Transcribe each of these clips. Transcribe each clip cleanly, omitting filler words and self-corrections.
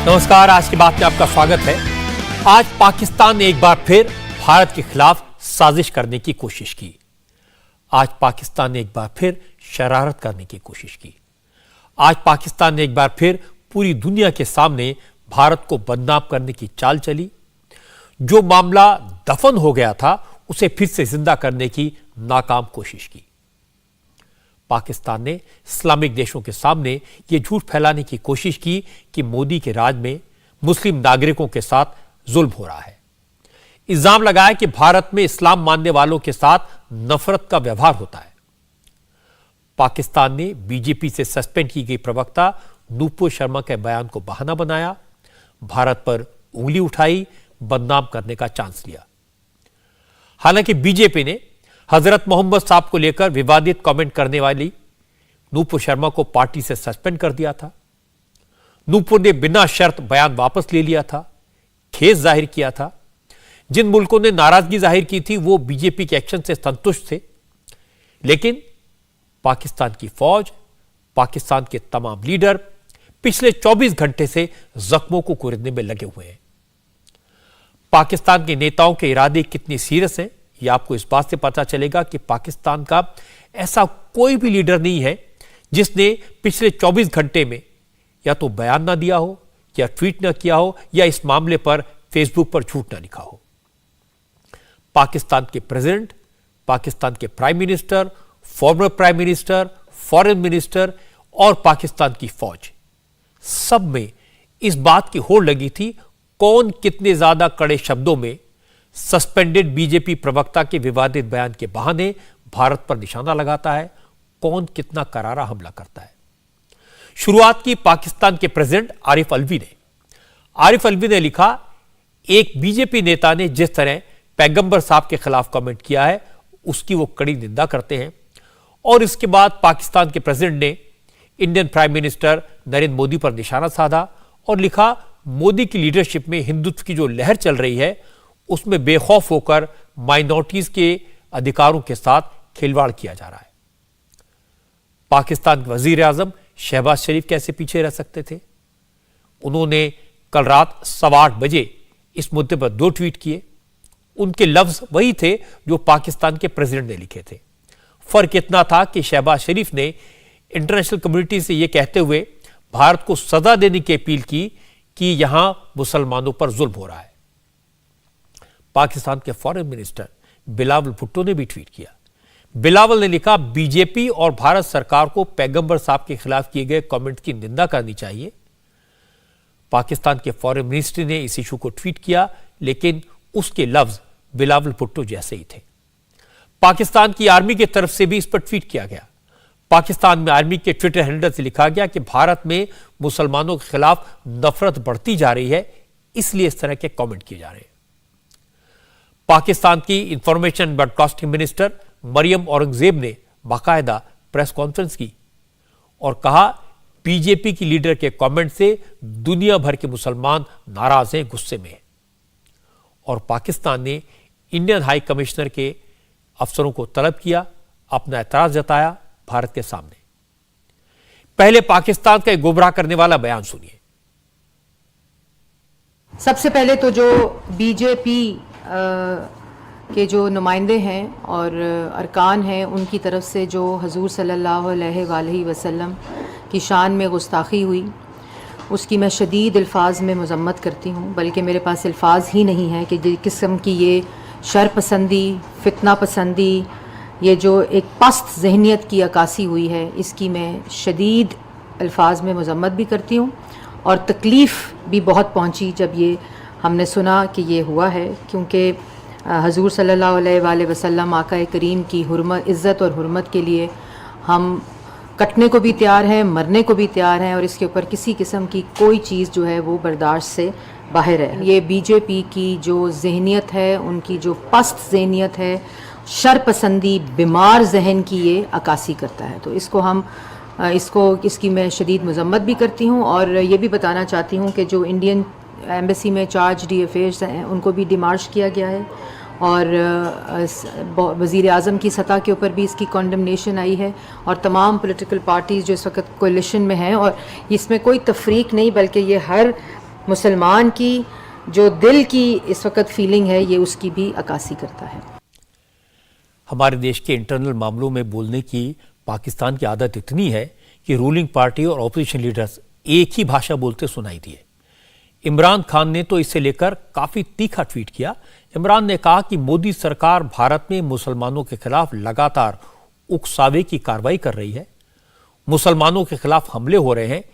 नमस्कार, आज की बात में आपका स्वागत है। आज पाकिस्तान ने एक बार फिर भारत के खिलाफ साजिश करने की कोशिश की। आज पाकिस्तान ने एक बार फिर शरारत करने की कोशिश की। आज पाकिस्तान ने एक बार फिर पूरी दुनिया के सामने भारत को बदनाम करने की चाल चली। जो मामला दफन हो गया था उसे फिर से जिंदा करने की नाकाम कोशिश की। पाकिस्तान ने इस्लामिक देशों के सामने यह झूठ फैलाने की कोशिश की कि मोदी के राज में मुस्लिम नागरिकों के साथ जुल्म हो रहा है। इल्जाम लगाया कि भारत में इस्लाम मानने वालों के साथ नफरत का व्यवहार होता है। पाकिस्तान ने बीजेपी से सस्पेंड की गई प्रवक्ता नूपुर शर्मा के बयान को बहाना बनाया, भारत पर उंगली उठाई, बदनाम करने का चांस लिया। हालांकि बीजेपी ने हजरत मोहम्मद साहब को लेकर विवादित कमेंट करने वाली नूपुर शर्मा को पार्टी से सस्पेंड कर दिया था। नूपुर ने बिना शर्त बयान वापस ले लिया था, खेद जाहिर किया था। जिन मुल्कों ने नाराजगी जाहिर की थी वो बीजेपी के एक्शन से संतुष्ट थे, लेकिन पाकिस्तान की फौज, पाकिस्तान के तमाम लीडर पिछले 24 घंटे से जख्मों को कुरेदने में लगे हुए हैं। पाकिस्तान के नेताओं के इरादे कितने सीरियस हैं यह आपको इस बात से पता चलेगा कि पाकिस्तान का ऐसा कोई भी लीडर नहीं है जिसने पिछले 24 घंटे में या तो बयान ना दिया हो, या ट्वीट ना किया हो, या इस मामले पर फेसबुक पर झूठ ना लिखा हो। पाकिस्तान के प्रेसिडेंट, पाकिस्तान के prime minister, former prime minister, foreign minister और पाकिस्तान की फौज, सब में इस बात की होड़ लगी थी कौन कितने ज्यादा कड़े शब्दों में सस्पेंडेड बीजेपी प्रवक्ता के विवादित बयान के बहाने भारत पर निशाना लगाता है, कौन कितना करारा हमला करता है। शुरुआत की पाकिस्तान के प्रेसिडेंट आरिफ अलवी ने। आरिफ अलवी ने लिखा, एक बीजेपी नेता ने जिस तरह पैगंबर साहब के खिलाफ कमेंट किया है उसकी वो कड़ी निंदा करते हैं। और इसके बाद पाकिस्तान के प्रेसिडेंट ने Indian prime minister Narendra Modi पर निशाना साधा और लिखा, मोदी की लीडरशिप में हिंदुत्व की जो लहर चल रही है उसमें बेखौफ होकर माइनॉरिटीज के अधिकारों के साथ खिलवाड़ किया जा रहा है। पाकिस्तान के वजीर आजम शहबाज शरीफ कैसे पीछे रह सकते थे। उन्होंने कल रात 8:15 बजे इस मुद्दे पर 2 ट्वीट किए। उनके लफ्ज वही थे जो पाकिस्तान के प्रेसिडेंट ने लिखे थे। फर्क इतना था कि शहबाज शरीफ ने इंटरनेशनल कम्युनिटी से यह कहते हुए भारत को सजा देने की अपील की कि यहां मुसलमानों पर जुल्म हो रहा है। पाकिस्तान के फॉरेन मिनिस्टर बिलावल भुट्टो ने भी ट्वीट किया। बिलावल ने लिखा, बीजेपी और भारत सरकार को पैगंबर साहब के खिलाफ किए गए कमेंट की निंदा करनी चाहिए। पाकिस्तान के फॉरेन मिनिस्ट्री ने इस इशू को ट्वीट किया, लेकिन उसके लफ्ज बिलावल भुट्टो जैसे ही थे। पाकिस्तान की आर्मी की तरफ से भी इस पर ट्वीट किया गया। पाकिस्तान में आर्मी के ट्विटर हैंडल से लिखा गया कि भारत में मुसलमानों के खिलाफ नफरत बढ़ती जा रही है, इसलिए इस तरह के कमेंट किए जा रहे हैं। पाकिस्तान की information broadcasting minister Maryam Aurangzeb ने बाकायदा प्रेस कॉन्फ्रेंस की और कहा, बीजेपी की लीडर के कमेंट से दुनिया भर के मुसलमान नाराज हैं, गुस्से में हैं। और पाकिस्तान ने इंडियन हाई कमिश्नर के अफसरों को तलब किया, अपना एतराज जताया भारत के सामने। पहले पाकिस्तान का एक गुमराह करने वाला बयान सुनिए। सबसे पहले तो जो बीजेपी के जो नुमाइंदे हैं और अरकान हैं उनकी तरफ से जो हजूर सल्लल्लाहु अलैहि वसल्लम की शान में गुस्ताखी हुई उसकी मैं शदीद अल्फाज में मज़म्मत करती हूँ। बल्कि मेरे पास अल्फाज ही नहीं है कि जिस किस्म की ये शर पसंदी, फितना पसंदी, ये जो एक पस्त जहनीत की अक्कासी हुई है, इसकी मैं शदीद अल्फाज में मज़म्मत भी करती हूँ। और तकलीफ़ भी बहुत पहुँची जब ये हमने सुना कि ये हुआ है, क्योंकि हजूर सल्लल्लाहु अलैहि वसल्लम आका करीम की हुर्मत, इज़्ज़त और हुर्मत के लिए हम कटने को भी तैयार हैं, मरने को भी तैयार हैं, और इसके ऊपर किसी किस्म की कोई चीज़ जो है वो बर्दाश्त से बाहर है। ये बीजेपी की जो जहनीत है, उनकी जो पस्त जहनीत है, शर पसंदी, बीमार जहन की ये अक्कासी करता है। तो इसकी मैं शदीद मज़म्मत भी करती हूँ। और ये भी बताना चाहती हूँ कि जो इंडियन एम्बेसी में चार्ज डी अफेयर्स हैं उनको भी डिमार्श किया गया है, और वज़ीर आज़म की सतह के ऊपर भी इसकी कॉन्डमनेशन आई है, और तमाम पॉलिटिकल पार्टीज़ जो इस वक्त कोलिशन में हैं, और इसमें कोई तफरीक नहीं बल्कि ये हर मुसलमान की जो दिल की इस वक्त फीलिंग है ये उसकी भी अक्कासी करता है। हमारे देश के इंटरनल मामलों में बोलने की पाकिस्तान की आदत इतनी है कि रूलिंग पार्टी और ऑपोजिशन लीडर्स एक ही भाषा बोलते सुनाई दिए। इमरान खान ने तो इसे लेकर काफी तीखा ट्वीट किया। इमरान ने कहा कि मोदी सरकार भारत में मुसलमानों के खिलाफ लगातार उकसावे की कार्रवाई कर रही है, मुसलमानों के खिलाफ हमले हो रहे हैं,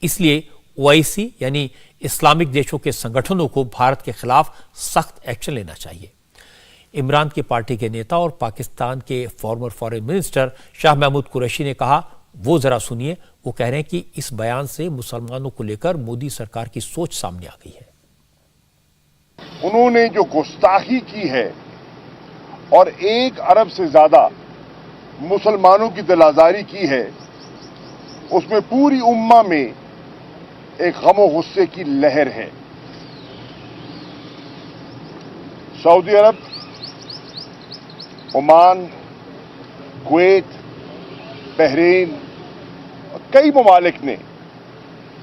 इसलिए ओआईसी यानी इस्लामिक देशों के संगठनों को भारत के खिलाफ सख्त एक्शन लेना चाहिए। इमरान की पार्टी के नेता और पाकिस्तान के former foreign minister Shah Mahmood Qureshi ने कहा, वो जरा सुनिए, वो कह रहे हैं कि इस बयान से मुसलमानों को लेकर मोदी सरकार की सोच सामने आ गई है। उन्होंने जो गुस्ताखी की है और 1 अरब से ज्यादा मुसलमानों की दिलाजारी की है, उसमें पूरी उम्मा में एक गम गुस्से की लहर है। सऊदी अरब, ओमान, कुवैत, बहरीन और कई ममालिक ने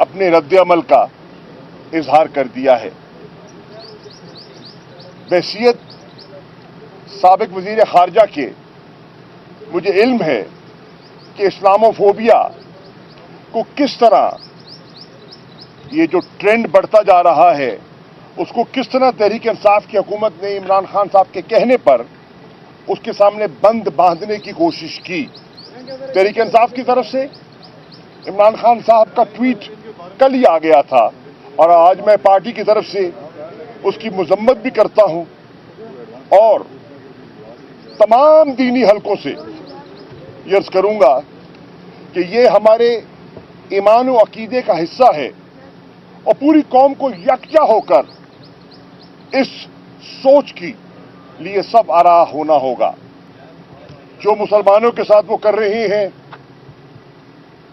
अपने रद्द-ए-अमल का इजहार कर दिया है। बहैसियत साबिक वजीर खारजा के मुझे इल्म है कि इस्लामोफोबिया को किस तरह ये जो ट्रेंड बढ़ता जा रहा है उसको किस तरह तहरीक इंसाफ की हुकूमत ने इमरान खान साहब के कहने पर उसके सामने बंद बांधने की कोशिश की। तहरीक इंसाफ की तरफ से इमरान खान साहब का ट्वीट कल ही आ गया था और आज मैं पार्टी की तरफ से उसकी मजम्मत भी करता हूं और तमाम दीनी हलकों से ये अर्ज करूंगा कि ये हमारे ईमान और अकीदे का हिस्सा है और पूरी कौम को यकजा होकर इस सोच की लिए सब आरा होना होगा। जो मुसलमानों के साथ वो कर रहे हैं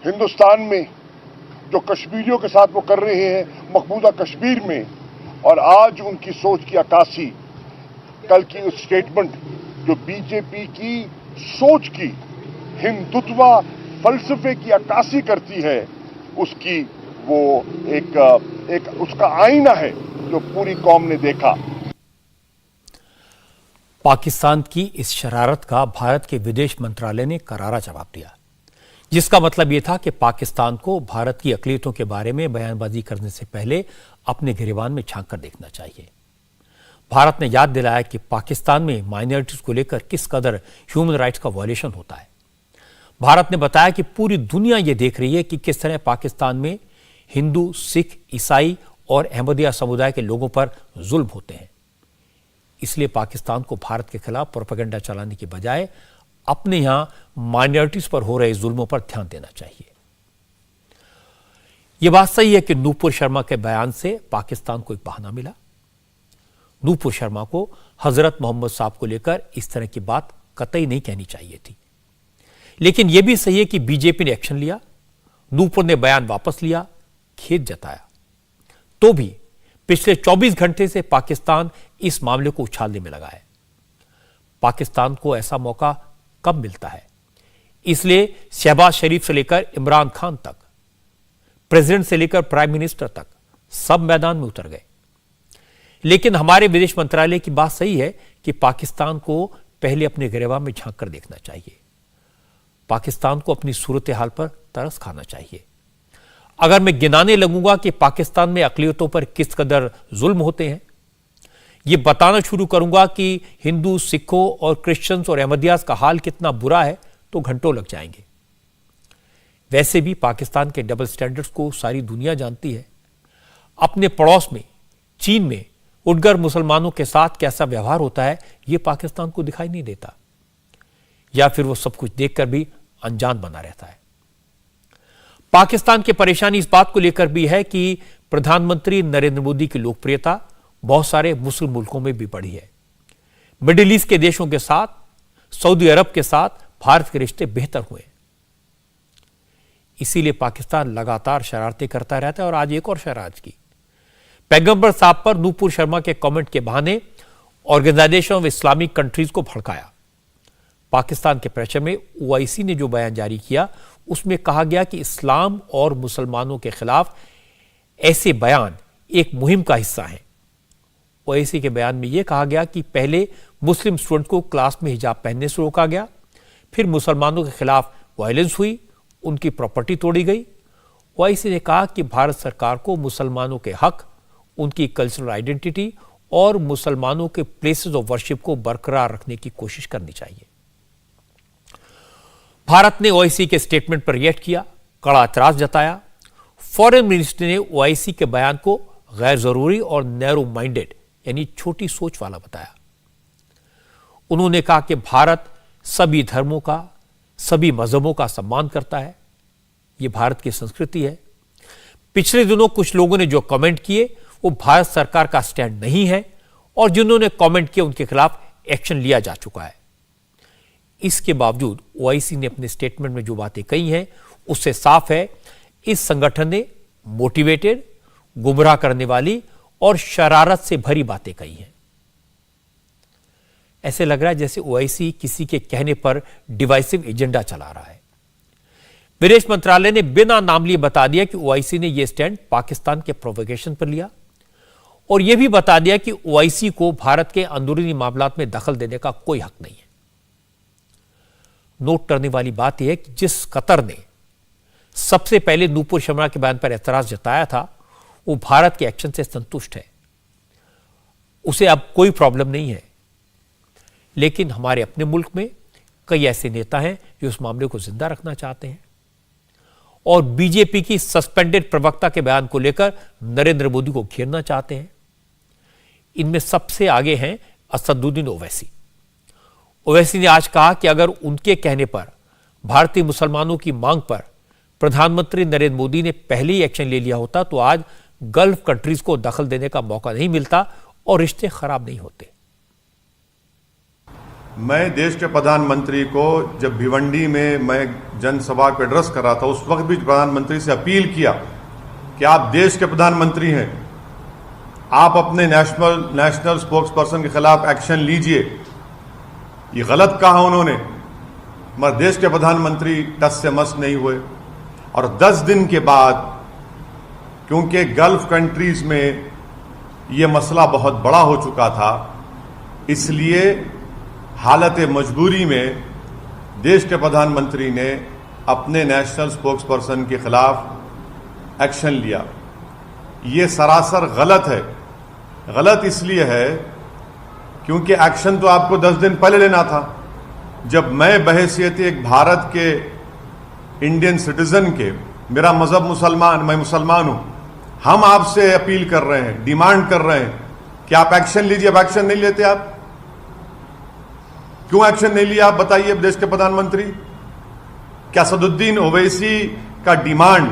हिंदुस्तान में, जो कश्मीरियों के साथ वो कर रहे हैं मकबूजा कश्मीर में, और आज उनकी सोच की अक्कासी, कल की उस स्टेटमेंट जो बीजेपी की सोच की हिंदुत्व फलसफे की अक्कासी करती है, उसकी वो एक उसका आईना है जो पूरी कौम ने देखा। पाकिस्तान की इस शरारत का भारत के विदेश मंत्रालय ने करारा जवाब दिया, जिसका मतलब यह था कि पाकिस्तान को भारत की अक़लियतों के बारे में बयानबाजी करने से पहले अपने गिरेबान में झांक कर देखना चाहिए। भारत ने याद दिलाया कि पाकिस्तान में माइनॉरिटीज को लेकर किस कदर ह्यूमन राइट्स का वायलेशन होता है। भारत ने बताया कि पूरी दुनिया यह देख रही है कि किस तरह पाकिस्तान में हिंदू, सिख, ईसाई और अहमदिया समुदाय के लोगों पर जुल्म होते हैं। इसलिए पाकिस्तान को भारत के खिलाफ प्रोपेगेंडा चलाने की बजाय अपने यहां माइनॉरिटीज पर हो रहे जुल्मों पर ध्यान देना चाहिए। यह बात सही है कि नूपुर शर्मा के बयान से पाकिस्तान को एक बहाना मिला। नूपुर शर्मा को हजरत मोहम्मद साहब को लेकर इस तरह की बात कतई नहीं कहनी चाहिए थी, लेकिन यह भी सही है कि बीजेपी ने एक्शन लिया, नूपुर ने बयान वापस लिया, खेद जताया। तो भी पिछले 24 घंटे से पाकिस्तान इस मामले को उछालने में लगा है। पाकिस्तान को ऐसा मौका कब मिलता है, इसलिए शहबाज शरीफ से लेकर इमरान खान तक, प्रेसिडेंट से लेकर प्राइम मिनिस्टर तक सब मैदान में उतर गए। लेकिन हमारे विदेश मंत्रालय की बात सही है कि पाकिस्तान को पहले अपने गिरेबान में झांक कर देखना चाहिए। पाकिस्तान को अपनी सूरत हाल पर तरस खाना चाहिए। अगर मैं गिनाने लगूंगा कि पाकिस्तान में अक़लियतों पर किस कदर जुल्म होते हैं, यह बताना शुरू करूंगा कि हिंदू, सिखों और क्रिश्चियंस और अहमदियास का हाल कितना बुरा है, तो घंटों लग जाएंगे। वैसे भी पाकिस्तान के डबल स्टैंडर्ड्स को सारी दुनिया जानती है। अपने पड़ोस में चीन में उइगर मुसलमानों के साथ कैसा व्यवहार होता है, यह पाकिस्तान को दिखाई नहीं देता, या फिर वो सब कुछ देखकर भी अनजान बना रहता है। पाकिस्तान की परेशानी इस बात को लेकर भी है कि प्रधानमंत्री नरेंद्र मोदी की लोकप्रियता बहुत सारे मुस्लिम मुल्कों में भी बढ़ी है। मिडिल ईस्ट के देशों के साथ, सऊदी अरब के साथ भारत के रिश्ते बेहतर हुए। इसीलिए पाकिस्तान लगातार शरारतें करता रहता है और आज एक और शरारत की। पैगंबर साहब पर नूपुर शर्मा के कमेंट के बहाने ऑर्गेनाइजेशन ऑफ इस्लामिक कंट्रीज को भड़काया। पाकिस्तान के प्रेशर में ओआईसी ने जो बयान जारी किया, उसमें कहा गया कि इस्लाम और मुसलमानों के खिलाफ ऐसे बयान एक मुहिम का हिस्सा हैं। ओवैसी के बयान में यह कहा गया कि पहले मुस्लिम स्टूडेंट को क्लास में हिजाब पहनने से रोका गया, फिर मुसलमानों के खिलाफ वायलेंस हुई, उनकी प्रॉपर्टी तोड़ी गई। ओवैसी ने कहा कि भारत सरकार को मुसलमानों के हक, उनकी कल्चरल आइडेंटिटी और मुसलमानों के प्लेसेस ऑफ वर्शिप को बरकरार रखने की कोशिश करनी चाहिए। भारत ने ओवैसी के स्टेटमेंट पर रिएक्ट किया, कड़ा एतराज जताया। फॉरेन मिनिस्टर ने ओवैसी के बयान को गैर जरूरी और नैरो माइंडेड यानी छोटी सोच वाला बताया। उन्होंने कहा कि भारत सभी धर्मों का, सभी मजहबों का सम्मान करता है, यह भारत की संस्कृति है। पिछले दिनों कुछ लोगों ने जो कमेंट किए वो भारत सरकार का स्टैंड नहीं है और जिन्होंने कमेंट किए उनके खिलाफ एक्शन लिया जा चुका है। इसके बावजूद ओवैसी ने अपने स्टेटमेंट में जो बातें कही हैं उससे साफ है इस संगठन ने मोटिवेटेड, गुमराह करने वाली और शरारत से भरी बातें कही हैं। ऐसे लग रहा है जैसे ओवैसी किसी के कहने पर डिवाइसिव एजेंडा चला रहा है। विदेश मंत्रालय ने बिना नाम लिए बता दिया कि ओवैसी ने यह स्टैंड पाकिस्तान के प्रोवोकेशन पर लिया और यह भी बता दिया कि ओवैसी को भारत के अंदरूनी मामलात में दखल देने का कोई हक नहीं है। नोट करने वाली बात यह है कि जिस कतर ने सबसे पहले नूपुर शर्मा के बयान पर एतराज जताया था वो भारत के एक्शन से संतुष्ट है, उसे अब कोई प्रॉब्लम नहीं है। लेकिन हमारे अपने मुल्क में कई ऐसे नेता हैं जो इस मामले को जिंदा रखना चाहते हैं और बीजेपी की सस्पेंडेड प्रवक्ता के बयान को लेकर नरेंद्र मोदी को घेरना चाहते हैं। इनमें सबसे आगे हैं असदुद्दीन ओवैसी। ओवैसी ने आज कहा कि अगर उनके कहने पर भारतीय मुसलमानों की मांग पर प्रधानमंत्री नरेंद्र मोदी ने पहले ही एक्शन ले लिया होता तो आज गल्फ कंट्रीज को दखल देने का मौका नहीं मिलता और रिश्ते खराब नहीं होते। मैं देश के प्रधानमंत्री को जब भिवंडी में मैं जनसभा को एड्रेस कर रहा था उस वक्त भी प्रधानमंत्री से अपील किया कि आप देश के प्रधानमंत्री हैं, आप अपने नेशनल स्पोक्स पर्सन के खिलाफ एक्शन लीजिए। ये गलत कहा उन्होंने, मगर देश के प्रधानमंत्री टस से मस नहीं हुए। और 10 दिन के बाद क्योंकि गल्फ कंट्रीज में यह मसला बहुत बड़ा हो चुका था, इसलिए हालत मजबूरी में देश के प्रधानमंत्री ने अपने नेशनल स्पोक्स पर्सन के खिलाफ एक्शन लिया। ये सरासर गलत है। गलत इसलिए है क्योंकि एक्शन तो आपको 10 दिन पहले लेना था, जब मैं बहैसियत एक भारत के इंडियन सिटीजन के, मेरा मजहब मुसलमान, मैं मुसलमान हूं, हम आपसे अपील कर रहे हैं, डिमांड कर रहे हैं कि आप एक्शन लीजिए। अब एक्शन नहीं लेते आप, क्यों एक्शन नहीं लिया आप बताइए देश के प्रधानमंत्री। क्या असदुद्दीन ओवैसी का डिमांड,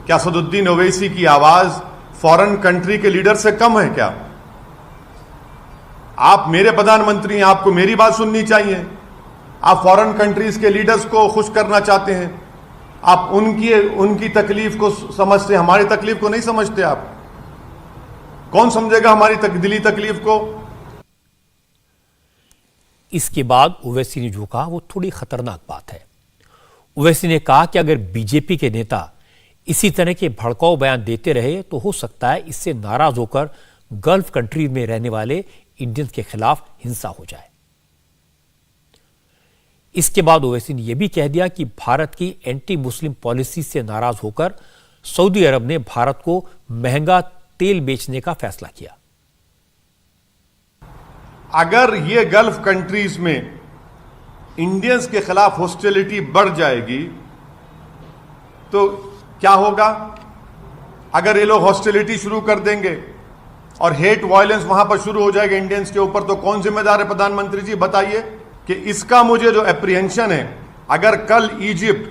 क्या असदुद्दीन ओवैसी की आवाज फॉरेन कंट्री के लीडर से कम है क्या? आप मेरे प्रधानमंत्री हैं, आपको मेरी बात सुननी चाहिए। आप फॉरेन कंट्रीज के लीडर्स को खुश करना चाहते हैं, आप उनकी तकलीफ को समझते, हमारी तकलीफ को नहीं समझते। आप कौन समझेगा हमारी दिली तकलीफ को? इसके बाद ओवैसी ने जो कहा वो थोड़ी खतरनाक बात है। ओवैसी ने कहा कि अगर बीजेपी के नेता इसी तरह के भड़काऊ बयान देते रहे तो हो सकता है इससे नाराज होकर गल्फ कंट्री में रहने वाले इंडियंस के खिलाफ हिंसा हो जाए। इसके बाद ओवैसी ने यह भी कह दिया कि भारत की एंटी मुस्लिम पॉलिसी से नाराज होकर सऊदी अरब ने भारत को महंगा तेल बेचने का फैसला किया। अगर ये गल्फ कंट्रीज में इंडियंस के खिलाफ हॉस्टिलिटी बढ़ जाएगी तो क्या होगा? अगर ये लोग हॉस्टिलिटी शुरू कर देंगे और हेट वायलेंस वहां पर शुरू हो जाएगा इंडियंस के ऊपर, तो कौन जिम्मेदार है? प्रधानमंत्री जी बताइए। कि इसका मुझे जो एप्रीहेंशन है, अगर कल इजिप्ट,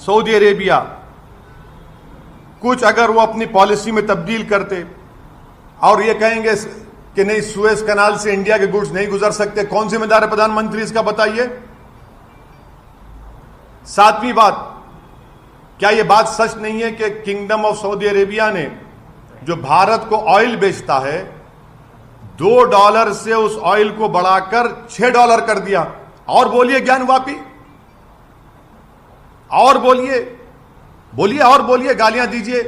सऊदी अरेबिया कुछ अगर वो अपनी पॉलिसी में तब्दील करते और ये कहेंगे कि नहीं सुएज कनाल से इंडिया के गुड्स नहीं गुजर सकते, कौन जिम्मेदार है प्रधानमंत्री इसका बताइए। सातवीं बात, क्या यह बात सच नहीं है कि किंगडम ऑफ सऊदी अरेबिया ने जो भारत को ऑयल बेचता है $2 से उस ऑयल को बढ़ाकर $6 कर दिया? और बोलिए ज्ञानवापी, और बोलिए, बोलिए और बोलिए, गालियां दीजिए।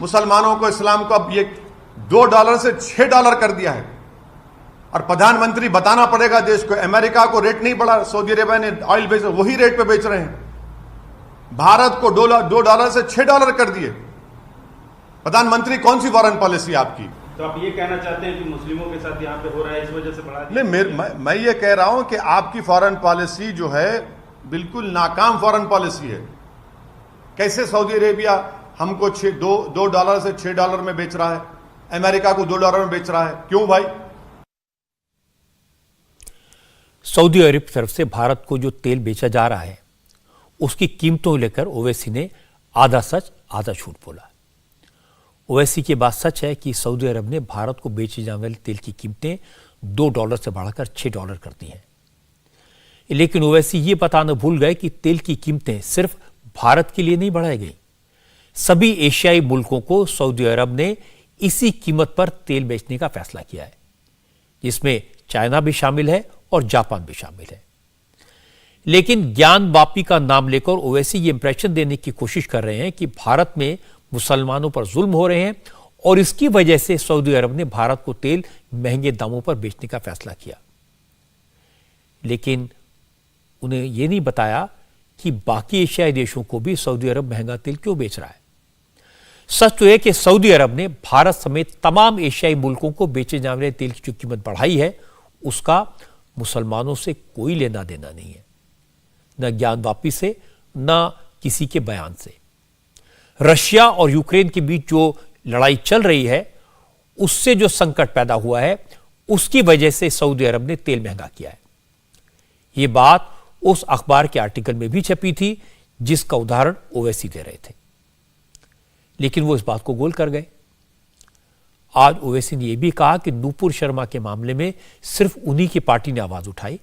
मुसलमानों को, इस्लाम को अब ये $2 से $6 कर दिया है। और प्रधानमंत्री बताना पड़ेगा देश को, अमेरिका को रेट नहीं बढ़ा, सऊदी अरेबिया ने ऑयल बेच, वही रेट पे बेच रहे हैं। भारत को $2 से $6 कर दिए। प्रधानमंत्री कौन सी फॉरेन पॉलिसी आपकी? तो आप ये कहना चाहते हैं कि मुस्लिमों के साथ यहाँ पे हो रहा है, इस वजह से बढ़ा दिया? नहीं, मैं ये कह रहा हूं कि आपकी फॉरेन पॉलिसी जो है बिल्कुल नाकाम फॉरेन पॉलिसी है। कैसे सऊदी अरेबिया हमको $2 से $6 में बेच रहा है, अमेरिका को $2 में बेच रहा है? क्यों भाई? सऊदी अरब की तरफ से भारत को जो तेल बेचा जा रहा है उसकी कीमतों लेकर ओवैसी ने आधा सच आधा झूठ बोला। ओवैसी की बात सच है कि सऊदी अरब ने भारत को बेचे जाने वाले तेल की कीमतें $2 से बढ़ाकर $6 कर दी हैं। लेकिन ओवैसी ये बताना भूल गए कि तेल की कीमतें सिर्फ भारत के लिए नहीं बढ़ाई गई। सभी एशियाई मुल्कों को सऊदी अरब ने इसी कीमत पर तेल बेचने का फैसला किया है, जिसमें चाइना भी शामिल है और जापान भी शामिल है। लेकिन ज्ञान वापी का नाम लेकर ओवैसी ये इंप्रेशन देने की कोशिश कर रहे हैं कि भारत में मुसलमानों पर जुल्म हो रहे हैं और इसकी वजह से सऊदी अरब ने भारत को तेल महंगे दामों पर बेचने का फैसला किया। लेकिन उन्हें यह नहीं बताया कि बाकी एशियाई देशों को भी सऊदी अरब महंगा तेल क्यों बेच रहा है। सच तो यह कि सऊदी अरब ने भारत समेत तमाम एशियाई मुल्कों को बेचे जाने वाले तेल की जो कीमत बढ़ाई है उसका मुसलमानों से कोई लेना देना नहीं है, न ज्ञान वापी से न किसी के बयान से। रशिया और यूक्रेन के बीच जो लड़ाई चल रही है उससे जो संकट पैदा हुआ है उसकी वजह से सऊदी अरब ने तेल महंगा किया है। यह बात उस अखबार के आर्टिकल में भी छपी थी जिसका उदाहरण ओवैसी दे रहे थे, लेकिन वो इस बात को गोल कर गए। आज ओवैसी ने यह भी कहा कि नूपुर शर्मा के मामले में सिर्फ उन्हीं की पार्टी ने आवाज उठाई,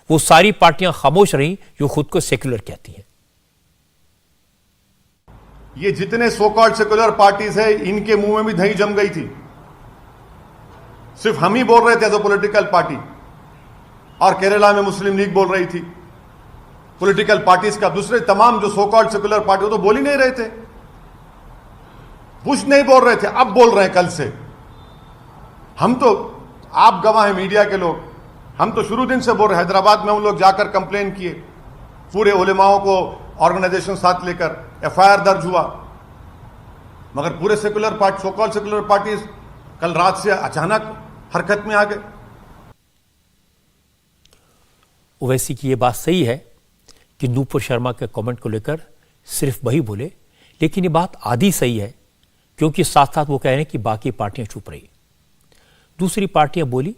वो सारी पार्टियां खामोश रहीं जो खुद को सेक्युलर कहती हैं। ये जितने सो कॉल्ड सेक्युलर पार्टीज है इनके मुंह में भी दही जम गई थी। सिर्फ हम ही बोल रहे थे एज अ पॉलिटिकल पार्टी, और केरला में मुस्लिम लीग बोल रही थी। पॉलिटिकल पार्टीज का दूसरे तमाम जो सो कॉल्ड सेक्युलर पार्टी वो तो बोल ही नहीं रहे थे, कुछ नहीं बोल रहे थे, अब बोल रहे हैं कल से। हम तो, आप गवाह हैं मीडिया के लोग, हम तो शुरू दिन से बोल रहे हैं। हैदराबाद में हम लोग जाकर कंप्लेन किए, पूरे उलेमाओं को ऑर्गेनाइजेशन साथ लेकर एफआईआर दर्ज हुआ, मगर पूरे secular party, so called secular parties कल रात से अचानक हरकत में आ गए। ओवैसी की यह बात सही है कि नूपुर शर्मा के कमेंट को लेकर सिर्फ वही बोले, लेकिन ये बात आधी सही है क्योंकि साथ साथ वो कह रहे हैं कि बाकी पार्टियां चुप रही। दूसरी पार्टियां बोली,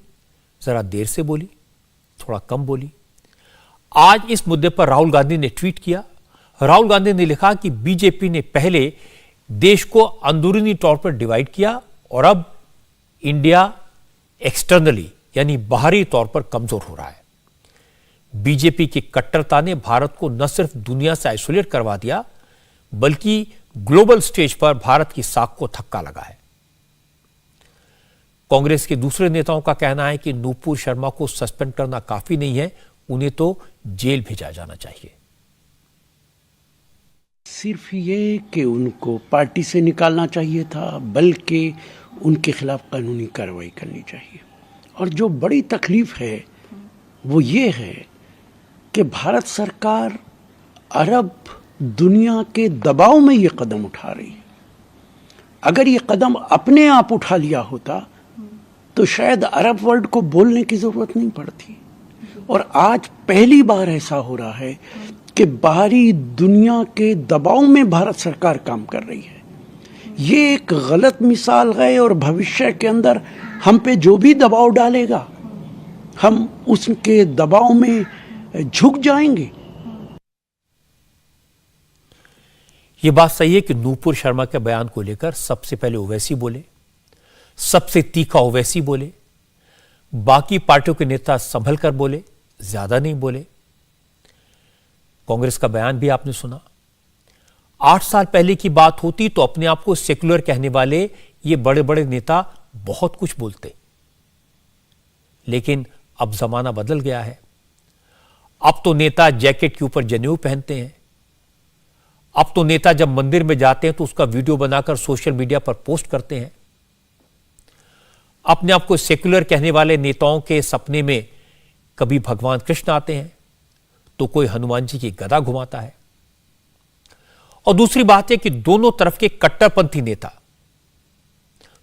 जरा देर से बोली, थोड़ा कम बोली। आज इस मुद्दे पर राहुल गांधी ने ट्वीट किया। राहुल गांधी ने लिखा कि बीजेपी ने पहले देश को अंदरूनी तौर पर डिवाइड किया और अब इंडिया एक्सटर्नली यानी बाहरी तौर पर कमजोर हो रहा है। बीजेपी की कट्टरता ने भारत को न सिर्फ दुनिया से आइसोलेट करवा दिया बल्कि ग्लोबल स्टेज पर भारत की साख को धक्का लगा है। कांग्रेस के दूसरे नेताओं का कहना है कि नूपुर शर्मा को सस्पेंड करना काफी नहीं है, उन्हें तो जेल भेजा जाना चाहिए। सिर्फ ये कि उनको पार्टी से निकालना चाहिए था, बल्कि उनके खिलाफ कानूनी कार्रवाई करनी चाहिए। और जो बड़ी तकलीफ है वो ये है कि भारत सरकार अरब दुनिया के दबाव में ये कदम उठा रही है। अगर ये कदम अपने आप उठा लिया होता तो शायद अरब वर्ल्ड को बोलने की जरूरत नहीं पड़ती। और आज पहली बार ऐसा हो रहा है कि बाहरी दुनिया के दबाव में भारत सरकार काम कर रही है। ये एक गलत मिसाल है और भविष्य के अंदर हम पे जो भी दबाव डालेगा हम उसके दबाव में झुक जाएंगे। यह बात सही है कि नूपुर शर्मा के बयान को लेकर सबसे पहले ओवैसी बोले, सबसे तीखा ओवैसी बोले, बाकी पार्टियों के नेता संभल कर बोले, ज्यादा नहीं बोले। कांग्रेस का बयान भी आपने सुना। 8 साल पहले की बात होती तो अपने आप को सेक्युलर कहने वाले ये बड़े बड़े नेता बहुत कुछ बोलते, लेकिन अब जमाना बदल गया है। अब तो नेता जैकेट के ऊपर जनेऊ पहनते हैं, अब तो नेता जब मंदिर में जाते हैं तो उसका वीडियो बनाकर सोशल मीडिया पर पोस्ट करते हैं। अपने आप को सेक्युलर कहने वाले नेताओं के सपने में कभी भगवान कृष्ण आते हैं तो कोई हनुमान जी की गदा घुमाता है। और दूसरी बात है कि दोनों तरफ के कट्टरपंथी नेता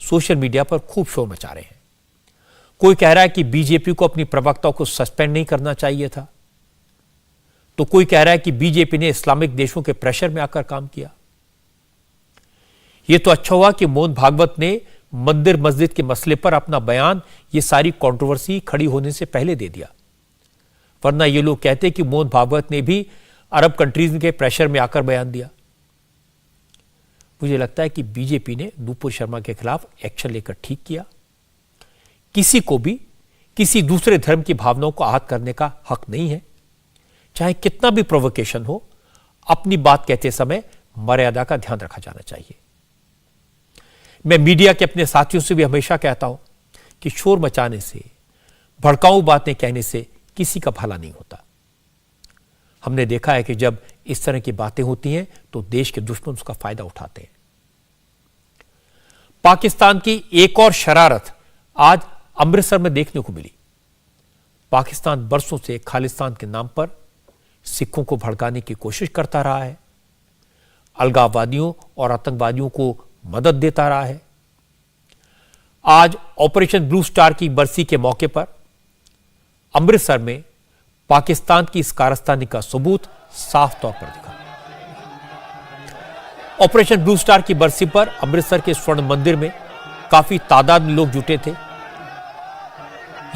सोशल मीडिया पर खूब शोर मचा रहे हैं। कोई कह रहा है कि बीजेपी को अपनी प्रवक्ताओं को सस्पेंड नहीं करना चाहिए था, तो कोई कह रहा है कि बीजेपी ने इस्लामिक देशों के प्रेशर में आकर काम किया। यह तो अच्छा हुआ कि मोहन भागवत ने मंदिर मस्जिद के मसले पर अपना बयान ये सारी कंट्रोवर्सी खड़ी होने से पहले दे दिया, वरना ये लोग कहते कि मोहन भागवत ने भी अरब कंट्रीज के प्रेशर में आकर बयान दिया। मुझे लगता है कि बीजेपी ने नूपुर शर्मा के खिलाफ एक्शन लेकर ठीक किया। किसी को भी किसी दूसरे धर्म की भावनाओं को आहत करने का हक नहीं है। चाहे कितना भी प्रोवोकेशन हो, अपनी बात कहते समय मर्यादा का ध्यान रखा जाना चाहिए। मैं मीडिया के अपने साथियों से भी हमेशा कहता हूं कि शोर मचाने से, भड़काऊ बातें कहने से किसी का भला नहीं होता। हमने देखा है कि जब इस तरह की बातें होती हैं तो देश के दुश्मन उसका फायदा उठाते हैं। पाकिस्तान की एक और शरारत आज अमृतसर में देखने को मिली। पाकिस्तान बरसों से खालिस्तान के नाम पर सिखों को भड़काने की कोशिश करता रहा है, अलगाववादियों और आतंकवादियों को मदद देता रहा है। आज ऑपरेशन ब्लू स्टार की बरसी के मौके पर अमृतसर में पाकिस्तान की इस कारस्तानी का सबूत साफ तौर पर दिखा। ऑपरेशन ब्लू स्टार की बरसी पर अमृतसर के स्वर्ण मंदिर में काफी तादाद में लोग जुटे थे।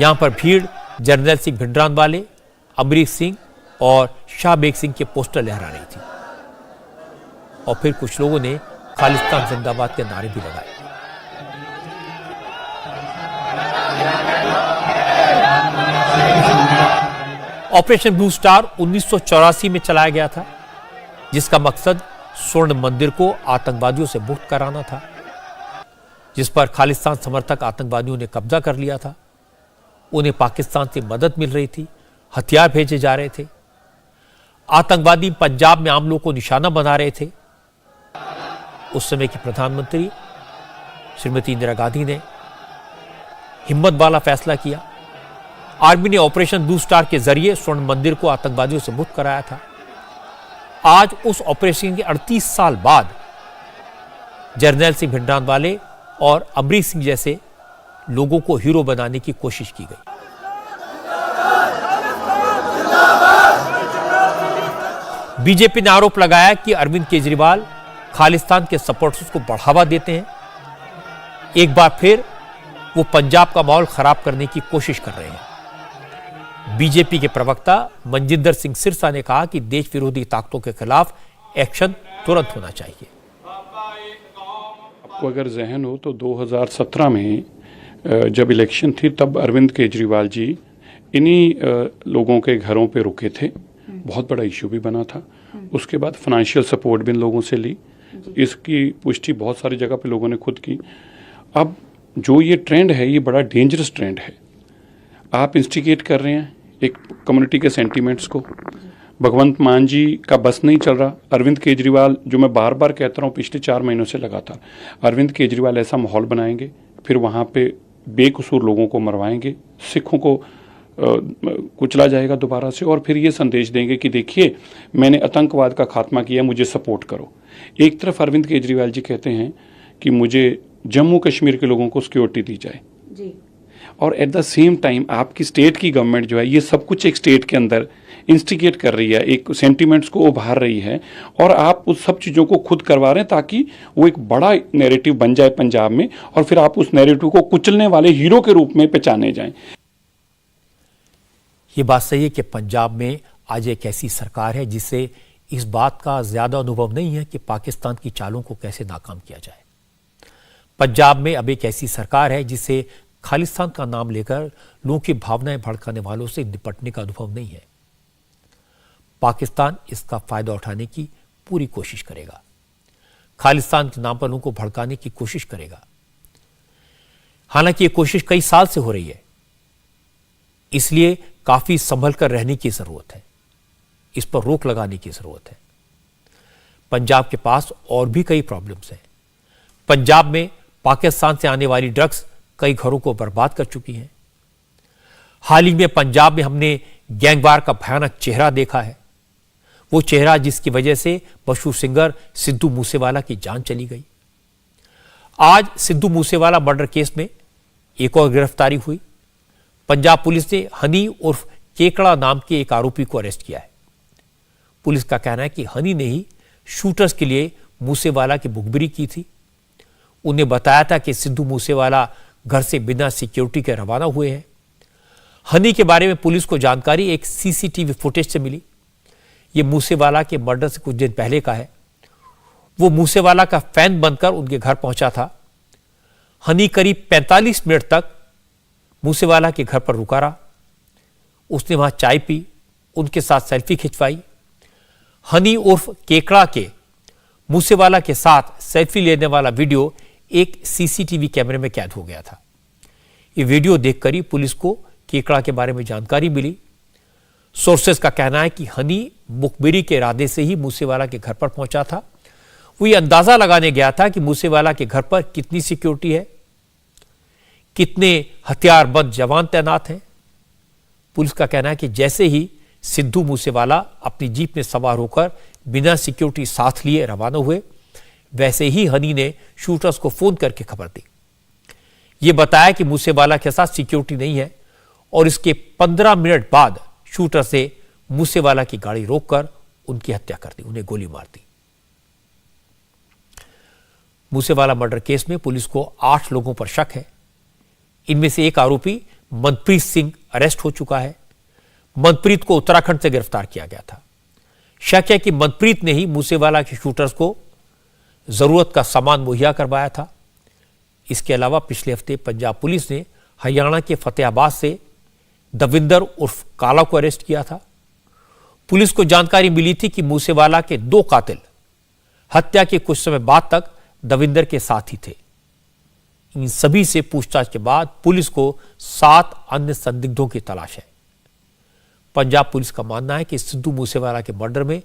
यहां पर भीड़ जर्नैल सिंह भिंडरानवाले, अमरीक सिंह और शाहबेग सिंह के पोस्टर लहरा रही थी और फिर कुछ लोगों ने खालिस्तान जिंदाबाद के नारे भी लगाए। ऑपरेशन ब्लू स्टार 1984 में चलाया गया था, जिसका मकसद स्वर्ण मंदिर को आतंकवादियों से मुक्त कराना था, जिस पर खालिस्तान समर्थक आतंकवादियों ने कब्जा कर लिया था। उन्हें पाकिस्तान से मदद मिल रही थी, हथियार भेजे जा रहे थे। आतंकवादी पंजाब में आम लोगों को निशाना बना रहे थे। उस समय की प्रधानमंत्री श्रीमती इंदिरा गांधी ने हिम्मत वाला फैसला किया। आर्मी ने ऑपरेशन ब्लू स्टार के जरिए स्वर्ण मंदिर को आतंकवादियों से मुक्त कराया था। आज उस ऑपरेशन के 38 साल बाद जर्नैल सिंह भिंडरानवाले और अमरीक सिंह जैसे लोगों को हीरो बनाने की कोशिश की गई। बीजेपी ने आरोप लगाया कि अरविंद केजरीवाल खालिस्तान के सपोर्टर्स को बढ़ावा देते हैं। एक बार फिर वो पंजाब का माहौल खराब करने की कोशिश कर रहे हैं। बीजेपी के प्रवक्ता मनजिंदर सिंह सिरसा ने कहा कि देश विरोधी ताकतों के खिलाफ एक्शन तुरंत होना चाहिए। आपको अगर जहन हो तो 2017 में जब इलेक्शन थी तब अरविंद केजरीवाल जी इन्हीं लोगों के घरों पे रुके थे। बहुत बड़ा इश्यू भी बना था। उसके बाद फाइनेंशियल सपोर्ट भी इन लोगों से ली। इसकी पुष्टि बहुत सारी जगह पे लोगों ने खुद की। अब जो ये ट्रेंड है ये बड़ा डेंजरस ट्रेंड है। आप इंस्टिगेट कर रहे हैं एक कम्युनिटी के सेंटीमेंट्स को। भगवंत मान जी का बस नहीं चल रहा। अरविंद केजरीवाल, जो मैं बार बार कहता रहा हूँ पिछले 4 महीनों से लगातार, अरविंद केजरीवाल ऐसा माहौल बनाएंगे, फिर वहाँ पे बेकसूर लोगों को मरवाएंगे, सिखों को कुचला जाएगा दोबारा से, और फिर ये संदेश देंगे कि देखिए मैंने आतंकवाद का खात्मा किया, मुझे सपोर्ट करो। एक तरफ अरविंद केजरीवाल जी कहते हैं कि मुझे जम्मू कश्मीर के लोगों को सिक्योरिटी दी जाए जी, और एट द सेम टाइम आपकी स्टेट की गवर्नमेंट जो है ये सब कुछ एक स्टेट के अंदर इंस्टिगेट कर रही है, एक सेंटिमेंट्स को उभार रही है, और आप उस सब चीज़ों को खुद करवा रहे हैं ताकि वो एक बड़ा नैरेटिव बन जाए पंजाब में, और फिर आप उस नैरेटिव को कुचलने वाले हीरो के रूप में पहचाने जाएं। ये बात सही है कि पंजाब में आज एक ऐसी सरकार है जिसे इस बात का ज्यादा अनुभव नहीं है कि पाकिस्तान की चालों को कैसे नाकाम किया जाए। पंजाब में अब एक ऐसी सरकार है जिसे खालिस्तान का नाम लेकर लोगों की भावनाएं भड़काने वालों से निपटने का अनुभव नहीं है। पाकिस्तान इसका फायदा उठाने की पूरी कोशिश करेगा, खालिस्तान के नाम पर लोगों को भड़काने की कोशिश करेगा। हालांकि ये कोशिश कई साल से हो रही है, इसलिए काफी संभल कर रहने की जरूरत है, इस पर रोक लगाने की जरूरत है। पंजाब के पास और भी कई प्रॉब्लम्स हैं। पंजाब में पाकिस्तान से आने वाली ड्रग्स कई घरों को बर्बाद कर चुकी हैं। हाल ही में पंजाब में हमने गैंगवार का भयानक चेहरा देखा है, वो चेहरा जिसकी वजह से मशहूर सिंगर सिद्धू मूसेवाला की जान चली गई। आज सिद्धू मूसेवाला मर्डर केस में एक और गिरफ्तारी हुई। पंजाब पुलिस ने हनी उर्फ केकड़ा नाम के एक आरोपी को अरेस्ट किया है। पुलिस का कहना है कि हनी ने ही शूटर्स के लिए मूसेवाला की मुखबिरी की थी। उन्हें बताया था कि सिद्धू मूसेवाला घर से बिना सिक्योरिटी के रवाना हुए हैं। हनी के बारे में पुलिस को जानकारी एक सीसीटीवी फुटेज से मिली। ये मूसेवाला के मर्डर से कुछ दिन पहले का है। वो मूसेवाला का फैन बनकर उनके घर पहुंचा था। हनी करीब 45 मिनट तक मूसेवाला के घर पर रुका रहा। उसने वहां चाय पी, उनके साथ सेल्फी खिंचवाई। हनी उर्फ केकड़ा के मूसेवाला के साथ सेल्फी लेने वाला वीडियो एक सीसीटीवी कैमरे में कैद हो गया था। ये वीडियो देखकर ही पुलिस को केकड़ा के बारे में जानकारी मिली। सोर्सेस का कहना है कि हनी मुखबिरी के इरादे से ही मूसेवाला के घर पर पहुंचा था। वो ये अंदाजा लगाने गया था कि मूसेवाला के घर पर कितनी सिक्योरिटी है, कितने हथियारबंद जवान तैनात हैं। पुलिस का कहना है कि जैसे ही सिद्धू मूसेवाला अपनी जीप में सवार होकर बिना सिक्योरिटी साथ लिए रवाना हुए, वैसे ही हनी ने शूटर्स को फोन करके खबर दी। ये बताया कि मूसेवाला के साथ सिक्योरिटी नहीं है और इसके 15 मिनट बाद शूटर से मूसेवाला की गाड़ी रोककर उनकी हत्या कर दी, उन्हें गोली मार दी। मूसेवाला मर्डर केस में पुलिस को 8 लोगों पर शक है। इनमें से एक आरोपी मनप्रीत सिंह अरेस्ट हो चुका है। मनप्रीत को उत्तराखंड से गिरफ्तार किया गया था। शक है कि मनप्रीत ने ही मूसेवाला के शूटर्स को जरूरत का सामान मुहैया करवाया था। इसके अलावा पिछले हफ्ते पंजाब पुलिस ने हरियाणा के फतेहाबाद से दविंदर उर्फ काला को अरेस्ट किया था। पुलिस को जानकारी मिली थी कि मूसेवाला के 2 कातिल हत्या के कुछ समय बाद तक दविंदर के साथ ही थे। इन सभी से पूछताछ के बाद पुलिस को 7 अन्य संदिग्धों की तलाश है। पंजाब पुलिस का मानना है कि सिद्धू मूसेवाला के मर्डर में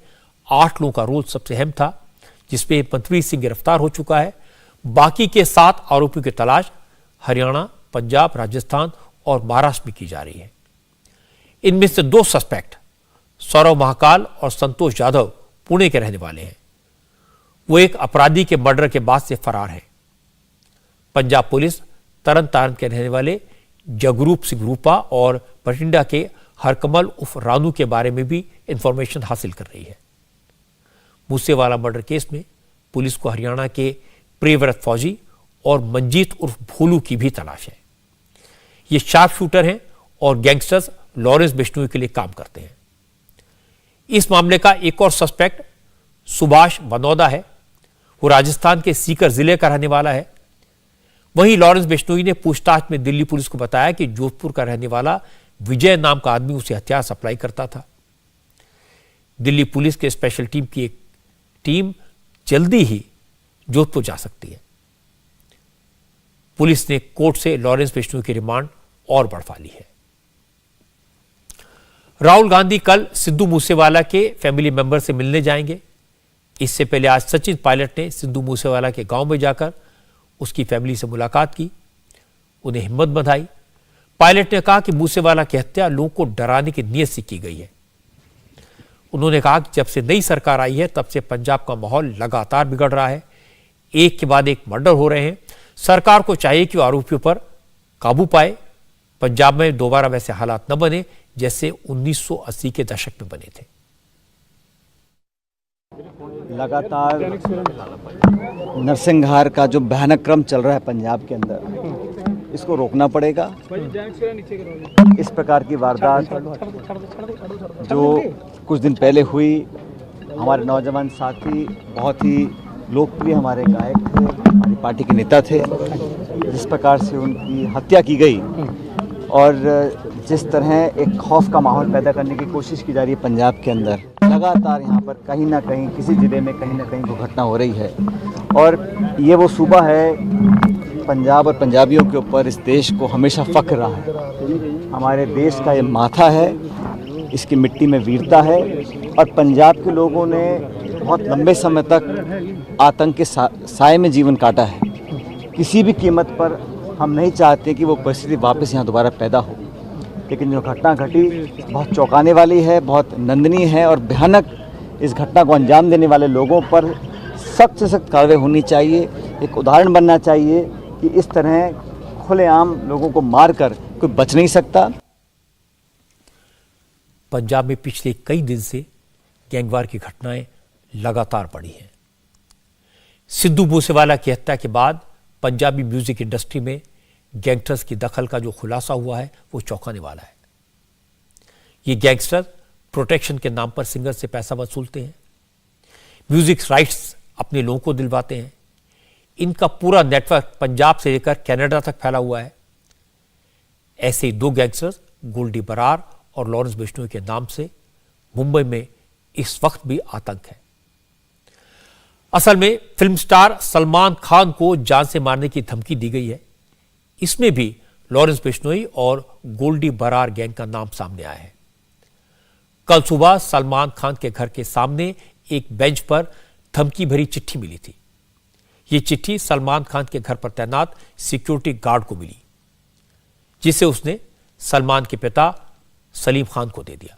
8 लोगों का रोल सबसे अहम था, जिसमें मनप्रीत सिंह गिरफ्तार हो चुका है। बाकी के 7 आरोपियों की तलाश हरियाणा, पंजाब, राजस्थान और महाराष्ट्र में की जा रही है। इनमें से 2 सस्पेक्ट सौरव महाकाल और संतोष यादव पुणे के रहने वाले हैं। वो एक अपराधी के मर्डर के बाद से फरार है। पंजाब पुलिस तरन तारण के रहने वाले जगरूप सिंह रूपा और बठिंडा के हरकमल उर्फ रानू के बारे में भी इंफॉर्मेशन हासिल कर रही है। मूसेवाला मर्डर केस में पुलिस को हरियाणा के प्रियव्रत फौजी और मंजीत उर्फ भोलू की भी तलाश है। ये शार्प शूटर हैं और गैंगस्टर्स लॉरेंस बिश्नोई के लिए काम करते हैं। इस मामले का एक और सस्पेक्ट सुभाष बनौदा है। वो राजस्थान के सीकर जिले का रहने वाला है। वहीं लॉरेंस बिश्नोई ने पूछताछ में दिल्ली पुलिस को बताया कि जोधपुर का रहने वाला विजय नाम का आदमी उसे हथियार सप्लाई करता था। दिल्ली पुलिस के स्पेशल टीम की एक टीम जल्दी ही जोधपुर जा सकती है। पुलिस ने कोर्ट से लॉरेंस बिश्नोई की रिमांड और बढ़वा ली है। राहुल गांधी कल सिद्धू मूसेवाला के फैमिली मेंबर से मिलने जाएंगे। इससे पहले आज सचिन पायलट ने सिद्धू मूसेवाला के गांव में जाकर उसकी फैमिली से मुलाकात की, उन्हें हिम्मत बंधाई। पायलट ने कहा कि मूसेवाला की हत्या लोगों को डराने की नीयत से की गई है। उन्होंने कहा कि जब से नई सरकार आई है तब से पंजाब का माहौल लगातार बिगड़ रहा है। एक के बाद एक मर्डर हो रहे हैं। सरकार को चाहिए कि वो आरोपियों पर काबू पाए। पंजाब में दोबारा वैसे हालात न बने जैसे 1980 के दशक में बने थे। लगातार नरसंहार का जो भयानक क्रम चल रहा है पंजाब के अंदर, इसको रोकना पड़ेगा। इस प्रकार की वारदात जो कुछ दिन पहले हुई, हमारे नौजवान साथी बहुत ही लोकप्रिय हमारे गायक थे, हमारी पार्टी के नेता थे, जिस प्रकार से उनकी हत्या की गई और जिस तरह एक खौफ का माहौल पैदा करने की कोशिश की जा रही है पंजाब के अंदर, लगातार यहाँ पर कहीं ना कहीं किसी ज़िले में कहीं ना कहीं दुर्घटना हो रही है। और ये वो सूबा है, पंजाब और पंजाबियों के ऊपर इस देश को हमेशा फ़ख्र रहा है। हमारे देश का ये माथा है, इसकी मिट्टी में वीरता है और पंजाब के लोगों ने बहुत लंबे समय तक आतंक के साए में जीवन काटा है। किसी भी कीमत पर हम नहीं चाहते कि वो परिस्थिति वापस यहाँ दोबारा पैदा हो, लेकिन जो घटना घटी बहुत चौंकाने वाली है, बहुत निंदनीय है और भयानक। इस घटना को अंजाम देने वाले लोगों पर सख्त से सख्त कार्रवाई होनी चाहिए। एक उदाहरण बनना चाहिए कि इस तरह खुलेआम लोगों को मारकर कोई बच नहीं सकता। पंजाब में पिछले कई दिन से गैंगवार की घटनाएं लगातार बढ़ी हैं। सिद्धू मूसेवाला की हत्या के बाद पंजाबी म्यूजिक इंडस्ट्री में गैंगस्टर्स की दखल का जो खुलासा हुआ है वो चौंकाने वाला है। ये गैंगस्टर प्रोटेक्शन के नाम पर सिंगर से पैसा वसूलते हैं, म्यूजिक राइट्स अपने लोगों को दिलवाते हैं। इनका पूरा नेटवर्क पंजाब से लेकर कनाडा तक फैला हुआ है। ऐसे ही दो गैंगस्टर्स गोल्डी बरार और लॉरेंस बिश्नोई के नाम से मुंबई में इस वक्त भी आतंक है। असल में फिल्म स्टार सलमान खान को जान से मारने की धमकी दी गई है। इसमें भी लॉरेंस बिश्नोई और गोल्डी बरार गैंग का नाम सामने आया है। कल सुबह सलमान खान के घर के सामने एक बेंच पर धमकी भरी चिट्ठी मिली थी। यह चिट्ठी सलमान खान के घर पर तैनात सिक्योरिटी गार्ड को मिली, जिसे उसने सलमान के पिता सलीम खान को दे दिया।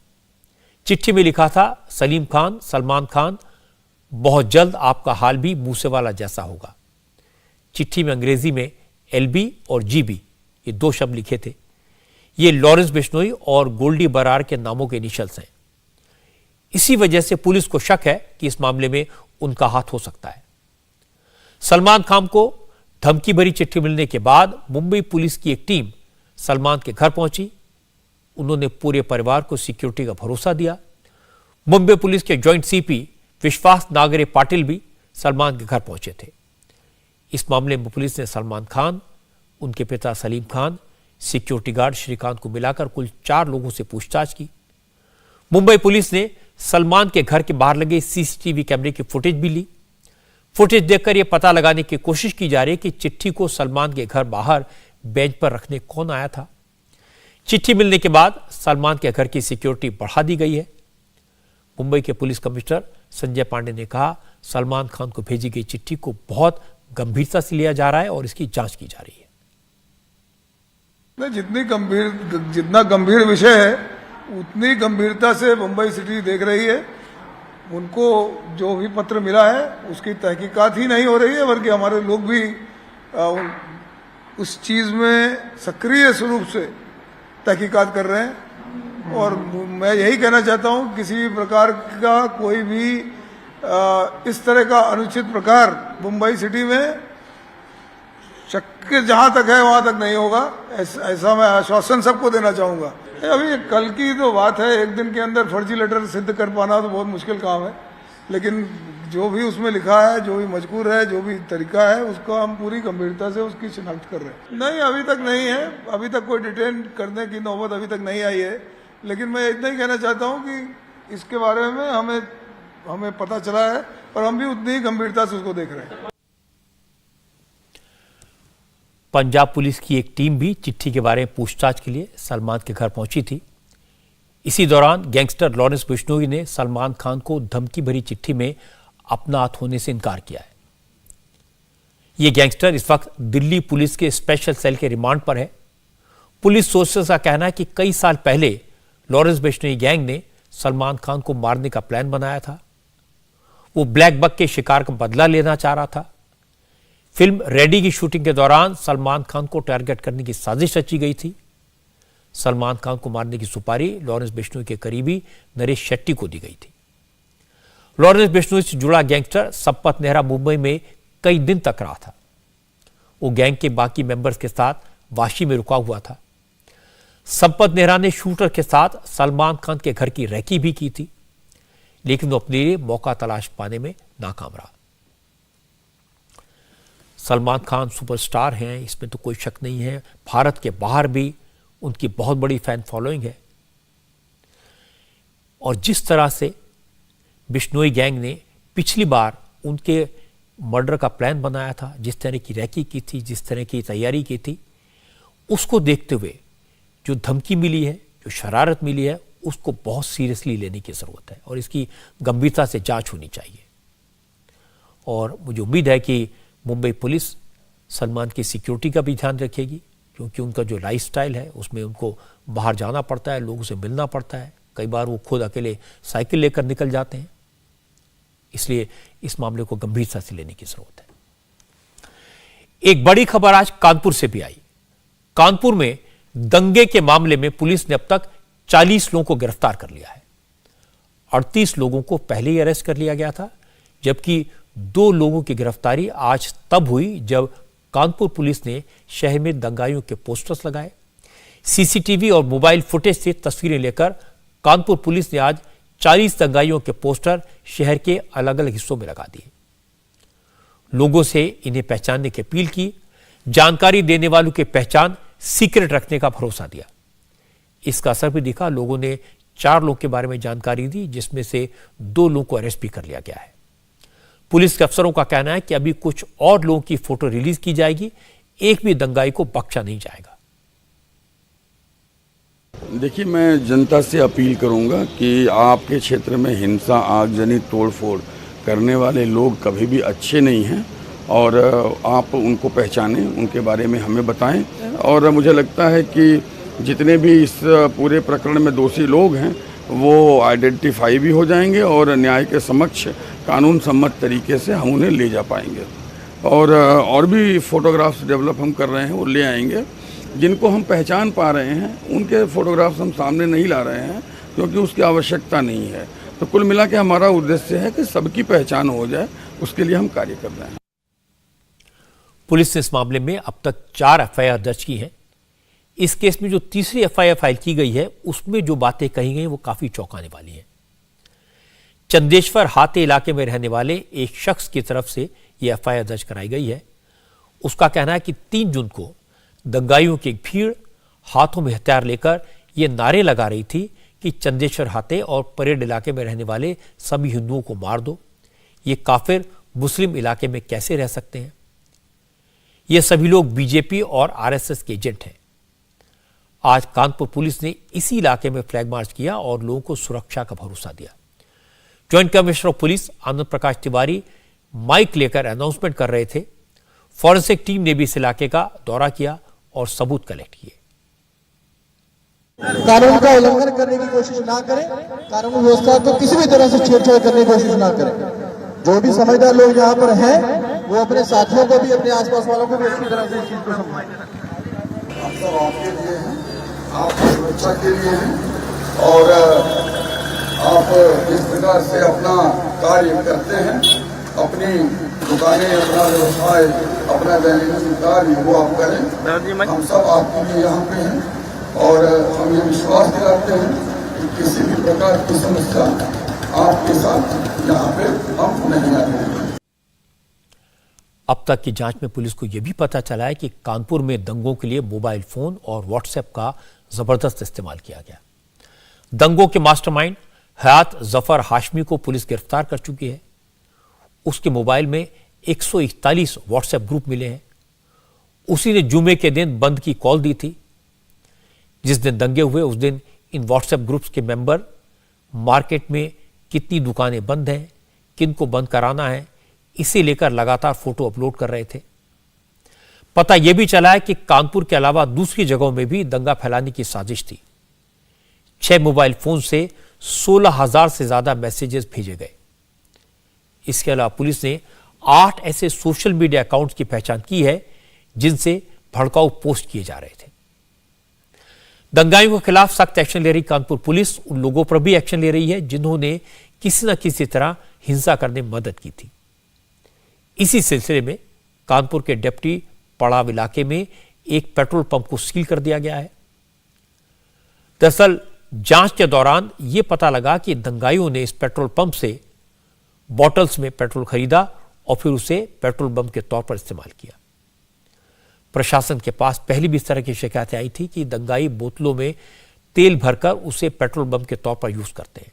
चिट्ठी में लिखा था, सलीम खान, सलमान खान, बहुत जल्द आपका हाल भी मूसेवाला जैसा होगा। चिट्ठी में अंग्रेजी में LB और GB ये दो शब्द लिखे थे। ये लॉरेंस बिश्नोई और गोल्डी बरार के नामों के इनिशियल्स हैं। इसी वजह से पुलिस को शक है कि इस मामले में उनका हाथ हो सकता है। सलमान खान को धमकी भरी चिट्ठी मिलने के बाद मुंबई पुलिस की एक टीम सलमान के घर पहुंची। उन्होंने पूरे परिवार को सिक्योरिटी का भरोसा दिया। मुंबई पुलिस के जॉइंट CP विश्वास नागरे पाटिल भी सलमान के घर पहुंचे थे। इस मामले में पुलिस ने सलमान खान, उनके पिता सलीम खान, सिक्योरिटी गार्ड श्रीकांत को मिलाकर कुल 4 लोगों से पूछताछ की। मुंबई पुलिस ने सलमान के घर के बाहर लगे CCTV कैमरे की फुटेज भी ली। फुटेज देखकर यह पता लगाने की कोशिश की जा रही है कि चिट्ठी को सलमान के घर बाहर बेंच पर रखने कौन आया था। चिट्ठी मिलने के बाद सलमान के घर की सिक्योरिटी बढ़ा दी गई है। मुंबई के पुलिस कमिश्नर संजय पांडे ने कहा, सलमान खान को भेजी गई चिट्ठी को बहुत गंभीरता से लिया जा रहा है और इसकी जांच की जा रही है। जितना गंभीर विषय है उतनी गंभीरता से मुंबई सिटी देख रही है। उनको जो भी पत्र मिला है उसकी तहकीकात ही नहीं हो रही है, बल्कि हमारे लोग भी उस चीज में सक्रिय रूप से तहकीकात कर रहे हैं। और मैं यही कहना चाहता हूं, किसी भी प्रकार का कोई भी इस तरह का अनुचित प्रकार मुंबई सिटी में शक्य जहां तक है वहां तक नहीं होगा, ऐसा मैं आश्वासन सबको देना चाहूंगा। अभी कल की तो बात है, एक दिन के अंदर फर्जी लेटर सिद्ध कर पाना तो बहुत मुश्किल काम है, लेकिन जो भी उसमें लिखा है, जो भी मजकूर है, जो भी तरीका है, उसको हम पूरी गंभीरता से उसकी शिनाख्त कर रहे हैं। नहीं, अभी तक नहीं है, अभी तक कोई डिटेन करने की नौबत अभी तक नहीं आई है, लेकिन मैं इतना ही कहना चाहता हूं कि इसके बारे में हमें पता चला है और हम भी उतनी ही गंभीरता से उसको देख रहे हैं। पंजाब पुलिस की एक टीम भी चिट्ठी के बारे में पूछताछ के लिए सलमान के घर पहुंची थी। इसी दौरान गैंगस्टर लॉरेंस बिश्नोई ने सलमान खान को धमकी भरी चिट्ठी में अपना हाथ होने से इनकार किया है। यह गैंगस्टर इस वक्त दिल्ली पुलिस के स्पेशल सेल के रिमांड पर है। पुलिस सोर्सेस का कहना है कि कई साल पहले लॉरेंस बिश्नोई गैंग ने सलमान खान को मारने का प्लान बनाया था। वो ब्लैक बक के शिकार का बदला लेना चाह रहा था। फिल्म रेडी की शूटिंग के दौरान सलमान खान को टारगेट करने की साजिश रची गई थी। सलमान खान को मारने की सुपारी लॉरेंस बिश्नोई के करीबी नरेश शेट्टी को दी गई थी। लॉरेंस बिश्नोई से जुड़ा गैंगस्टर संपत नेहरा मुंबई में कई दिन तक रहा था। वो गैंग के बाकी मेंबर्स के साथ वाशी में रुका हुआ था। संपत नेहरा ने शूटर के साथ सलमान खान के घर की रैकी भी की थी, लेकिन वो अपने लिए मौका तलाश पाने में नाकाम रहा। सलमान खान सुपरस्टार हैं, इसमें तो कोई शक नहीं है। भारत के बाहर भी उनकी बहुत बड़ी फैन फॉलोइंग है। और जिस तरह से बिश्नोई गैंग ने पिछली बार उनके मर्डर का प्लान बनाया था, जिस तरह की रैकी की थी, जिस तरह की तैयारी की थी, उसको देखते हुए जो धमकी मिली है, जो शरारत मिली है, उसको बहुत सीरियसली लेने की जरूरत है और इसकी गंभीरता से जांच होनी चाहिए। और मुझे उम्मीद है कि मुंबई पुलिस सलमान की सिक्योरिटी का भी ध्यान रखेगी, क्योंकि उनका जो लाइफस्टाइल है उसमें उनको बाहर जाना पड़ता है, लोगों से मिलना पड़ता है, कई बार वो खुद अकेले साइकिल लेकर निकल जाते हैं। इसलिए इस मामले को गंभीरता से लेने की जरूरत है। एक बड़ी खबर आज कानपुर से भी आई। कानपुर में दंगे के मामले में पुलिस ने अब तक 40 लोगों को गिरफ्तार कर लिया है। 38 लोगों को पहले ही अरेस्ट कर लिया गया था, जबकि 2 लोगों की गिरफ्तारी आज तब हुई जब कानपुर पुलिस ने शहर में दंगाइयों के पोस्टर्स लगाए। सीसीटीवी और मोबाइल फुटेज से तस्वीरें लेकर कानपुर पुलिस ने आज 40 दंगाइयों के पोस्टर शहर के अलग अलग हिस्सों में लगा दिए। लोगों से इन्हें पहचानने की अपील की, जानकारी देने वालों की पहचान सीक्रेट रखने का भरोसा दिया। इसका असर भी दिखा। लोगों ने 4 लोगों के बारे में जानकारी दी, जिसमें से 2 लोगों को अरेस्ट भी कर लिया गया है। पुलिस के अफसरों का कहना है कि अभी कुछ और लोगों की फोटो रिलीज की जाएगी, एक भी दंगाई को बख्शा नहीं जाएगा। देखिए, मैं जनता से अपील करूंगा कि आपके क्षेत्र में हिंसा, आगजनी, तोड़फोड़ करने वाले लोग कभी भी अच्छे नहीं हैं और आप उनको पहचानें, उनके बारे में हमें बताएं। और मुझे लगता है कि जितने भी इस पूरे प्रकरण में दोषी लोग हैं वो आइडेंटिफाई भी हो जाएंगे और न्याय के समक्ष कानून सम्मत तरीके से हम उन्हें ले जा पाएंगे। और भी फोटोग्राफ्स डेवलप हम कर रहे हैं, वो ले आएंगे। जिनको हम पहचान पा रहे हैं उनके फोटोग्राफ्स हम सामने नहीं ला रहे हैं, क्योंकि उसकी आवश्यकता नहीं है। तो कुल मिला के हमारा उद्देश्य है कि सबकी पहचान हो जाए, उसके लिए हम कार्य कर रहे हैं। पुलिस ने इस मामले में अब तक 4 एफआईआर दर्ज की हैं। इस केस में जो तीसरी एफआईआर फाइल की गई है, उसमें जो बातें कही गई वो काफी चौंकाने वाली हैं। चंदेश्वर हाते इलाके में रहने वाले एक शख्स की तरफ से यह एफआईआर दर्ज कराई गई है। उसका कहना है कि 3 जून को दंगाइयों की एक भीड़ हाथों में हथियार लेकर ये नारे लगा रही थी कि चंदेश्वर हाते और परेड इलाके में रहने वाले सभी हिंदुओं को मार दो, ये काफिर मुस्लिम इलाके में कैसे रह सकते हैं। ये सभी लोग बीजेपी और आरएसएस के एजेंट हैं। आज कानपुर पुलिस ने इसी इलाके में फ्लैग मार्च किया और लोगों को सुरक्षा का भरोसा दिया। Joint commissioner of police Anand Prakash Tiwari mike लेकर अनाउंसमेंट कर रहे थे। फॉरेंसिक टीम ने भी इस इलाके का दौरा किया और सबूत कलेक्ट किए। कानून का उल्लंघन करने की कोशिश ना करें, कानून व्यवस्था को किसी भी तरह से छेड़छाड़ करने की कोशिश ना करें। जो भी समझदार लोग यहाँ पर हैं, वो अपने साथियों को भी, अपने आसपास वालों को भी अच्छी तरह से इस चीज को समझाएं। हम सब आपके लिए हैं, आपकी सुरक्षा के लिए हैं और आप इस प्रकार से अपना कार्य करते हैं, अपनी दुकानें, अपना व्यवसाय, अपना दैनिक कार्य वो आप करें। हम सब आपके लिए यहाँ पे हैं और हम ये विश्वास दिलाते हैं कि किसी भी प्रकार की समस्या आपके साथ यहाँ पे हम नहीं आएंगे। अब तक की जांच में पुलिस को यह भी पता चला है कि कानपुर में दंगों के लिए मोबाइल फोन और व्हाट्सएप का जबरदस्त इस्तेमाल किया गया। दंगों के मास्टरमाइंड हयात जफर हाशमी को पुलिस गिरफ्तार कर चुकी है। उसके मोबाइल में 141 व्हाट्सएप ग्रुप मिले हैं। उसी ने जुमे के दिन बंद की कॉल दी थी। जिस दिन दंगे हुए उस दिन इन व्हाट्सएप ग्रुप्स के मेंबर मार्केट में कितनी दुकानें बंद हैं, किन को बंद कराना है, इसे लेकर लगातार फोटो अपलोड कर रहे थे। पता यह भी चला है कि कानपुर के अलावा दूसरी जगहों में भी दंगा फैलाने की साजिश थी। 6 मोबाइल फोन से 16,000 से ज्यादा मैसेजेस भेजे गए। इसके अलावा पुलिस ने 8 ऐसे सोशल मीडिया अकाउंट्स की पहचान की है जिनसे भड़काऊ पोस्ट किए जा रहे थे। दंगाइयों के खिलाफ सख्त एक्शन ले रही कानपुर पुलिस उन लोगों पर भी एक्शन ले रही है जिन्होंने किसी न किसी तरह हिंसा करने में मदद की थी। इसी सिलसिले में कानपुर के डिप्टी पड़ाव इलाके में एक पेट्रोल पंप को सील कर दिया गया है। दरअसल जांच के दौरान यह पता लगा कि दंगाइयों ने इस पेट्रोल पंप से बॉटल्स में पेट्रोल खरीदा और फिर उसे पेट्रोल बम के तौर पर इस्तेमाल किया। प्रशासन के पास पहले भी इस तरह की शिकायतें आई थी कि दंगाई बोतलों में तेल भरकर उसे पेट्रोल बम के तौर पर यूज करते हैं।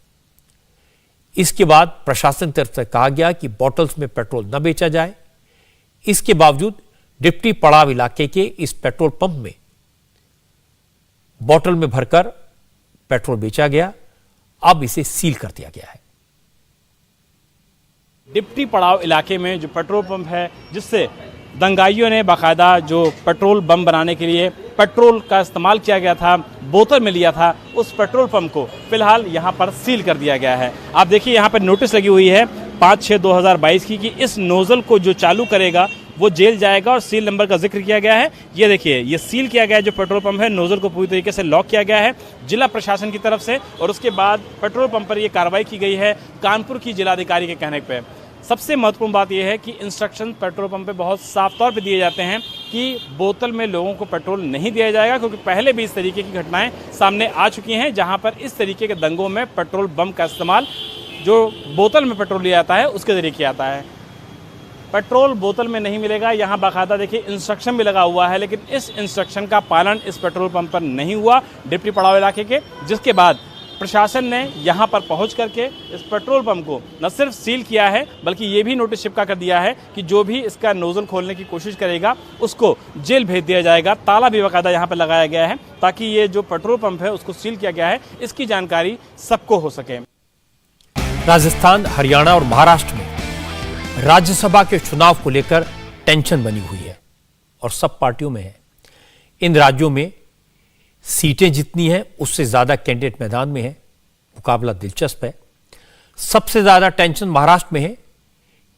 इसके बाद प्रशासन की तरफ से कहा गया कि बॉटल्स में पेट्रोल न बेचा जाए। इसके बावजूद डिप्टी पड़ाव इलाके के इस पेट्रोल पंप में बॉटल में भरकर पेट्रोल बेचा गया। अब इसे सील कर दिया गया है। डिप्टी पड़ाव इलाके में जो पेट्रोल पंप है, जिससे दंगाइयों ने बाकायदा जो पेट्रोल बम बनाने के लिए पेट्रोल का इस्तेमाल किया गया था, बोतल में लिया था, उस पेट्रोल पंप को फिलहाल यहाँ पर सील कर दिया गया है। आप देखिए यहाँ पर नोटिस लगी हुई है 5/6/2022 की कि इस नोजल को जो चालू करेगा वो जेल जाएगा, और सील नंबर का जिक्र किया गया है। ये देखिए, ये सील किया गया है जो पेट्रोल पंप है, नोजल को पूरी तरीके से लॉक किया गया है जिला प्रशासन की तरफ से, और उसके बाद पेट्रोल पंप पर ये कार्रवाई की गई है कानपुर की जिलाधिकारी के कहने पे। सबसे महत्वपूर्ण बात यह है कि इंस्ट्रक्शन पेट्रोल पंप पे बहुत साफ तौर पे दिए जाते हैं कि बोतल में लोगों को पेट्रोल नहीं दिया जाएगा, क्योंकि पहले भी इस तरीके की घटनाएं सामने आ चुकी हैं जहां पर इस तरीके के दंगों में पेट्रोल बम का इस्तेमाल जो बोतल में पेट्रोल लिया जाता है उसके जरिए किया जाता है। पेट्रोल बोतल में नहीं मिलेगा, यहाँ बाकायदा देखिए इंस्ट्रक्शन भी लगा हुआ है, लेकिन इस इंस्ट्रक्शन का पालन इस पेट्रोल पंप पर नहीं हुआ डिप्टी पड़ाव इलाके के, जिसके बाद प्रशासन ने यहां पर पहुंच करके इस पेट्रोल पंप को न सिर्फ सील किया है बल्कि ये भी नोटिस चिपका कर दिया है कि जो भी इसका नोजल खोलने की कोशिश करेगा उसको जेल भेज दिया जाएगा। ताला भी बाकायदा यहां पर लगाया गया है ताकि ये जो पेट्रोल पंप है उसको सील किया गया है, इसकी जानकारी सबको हो सके। राजस्थान, हरियाणा और महाराष्ट्र में राज्यसभा के चुनाव को लेकर टेंशन बनी हुई है और सब पार्टियों में है। इन राज्यों में सीटें जितनी हैं उससे ज्यादा कैंडिडेट मैदान में है, मुकाबला दिलचस्प है। सबसे ज्यादा टेंशन महाराष्ट्र में है,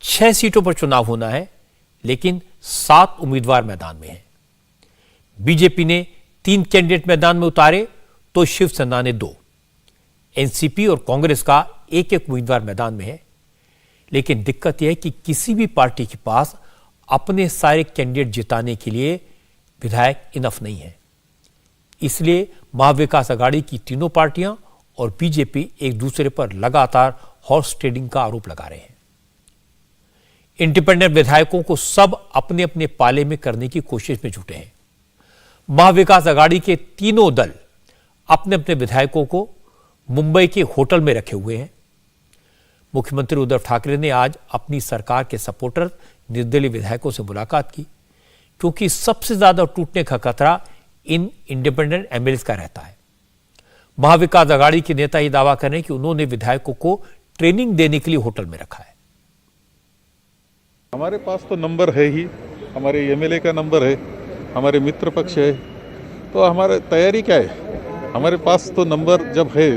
6 सीटों पर चुनाव होना है लेकिन 7 उम्मीदवार मैदान में हैं। बीजेपी ने 3 कैंडिडेट मैदान में उतारे तो शिवसेना ने 2, एनसीपी और कांग्रेस का 1-1 उम्मीदवार मैदान में है। लेकिन दिक्कत यह है कि किसी भी पार्टी के पास अपने सारे कैंडिडेट जिताने के लिए विधायक इनफ नहीं है। इसलिए महाविकास अघाड़ी की तीनों पार्टियां और बीजेपी एक दूसरे पर लगातार हॉर्स ट्रेडिंग का आरोप लगा रहे हैं। इंडिपेंडेंट विधायकों को सब अपने अपने पाले में करने की कोशिश में जुटे हैं। महाविकास अघाड़ी के तीनों दल अपने अपने विधायकों को मुंबई के होटल में रखे हुए हैं। मुख्यमंत्री उद्धव ठाकरे ने आज अपनी सरकार के सपोर्टर निर्दलीय विधायकों से मुलाकात की, क्योंकि सबसे ज्यादा टूटने का खतरा इन इंडिपेंडेंट एमएलए का रहता है। महाविकास अघाड़ी के नेता ये दावा करें कि उन्होंने विधायकों को ट्रेनिंग देने के लिए होटल में रखा है। हमारे पास तो नंबर है ही, हमारे एमएलए का नंबर है, हमारे मित्र पक्ष है, तो हमारी तैयारी क्या है? हमारे पास तो नंबर जब है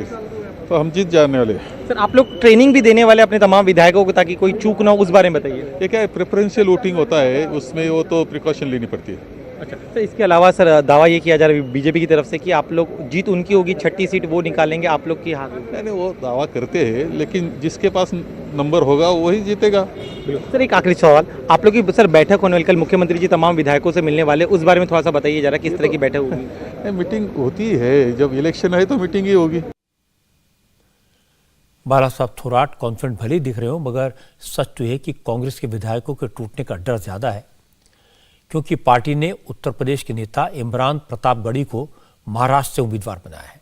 तो हम जीत जाने वाले। सर, आप लोग ट्रेनिंग भी देने वाले अपने तमाम विधायकों को ताकि कोई चूक ना हो, उस बारे में बताइए। ये क्या है, प्रेफरेंशियल वोटिंग होता है, उसमें वो तो प्रिकॉशन लेनी पड़ती है। अच्छा सर, इसके अलावा सर दावा ये किया जा रहा है बीजेपी की तरफ से कि आप लोग जीत उनकी होगी, 6ठी सीट वो निकालेंगे, आप लोग की हाथ में। नहीं, वो दावा करते हैं, लेकिन जिसके पास नंबर होगा वही जीतेगा। सर, एक आखिरी सवाल, आप लोग की सर बैठक होने वाली, कल मुख्यमंत्री जी तमाम विधायकों से मिलने वाले, उस बारे में थोड़ा सा बताइए जरा, किस तरह की बैठक होगी? मीटिंग होती है, जब इलेक्शन है तो मीटिंग ही होगी। बाला साहब थोराट कॉन्फिडेंट भले ही दिख रहे हो, मगर सच तो है कि कांग्रेस के विधायकों के टूटने का डर ज्यादा है, क्योंकि पार्टी ने उत्तर प्रदेश के नेता इमरान प्रतापगढ़ी को महाराष्ट्र से उम्मीदवार बनाया है।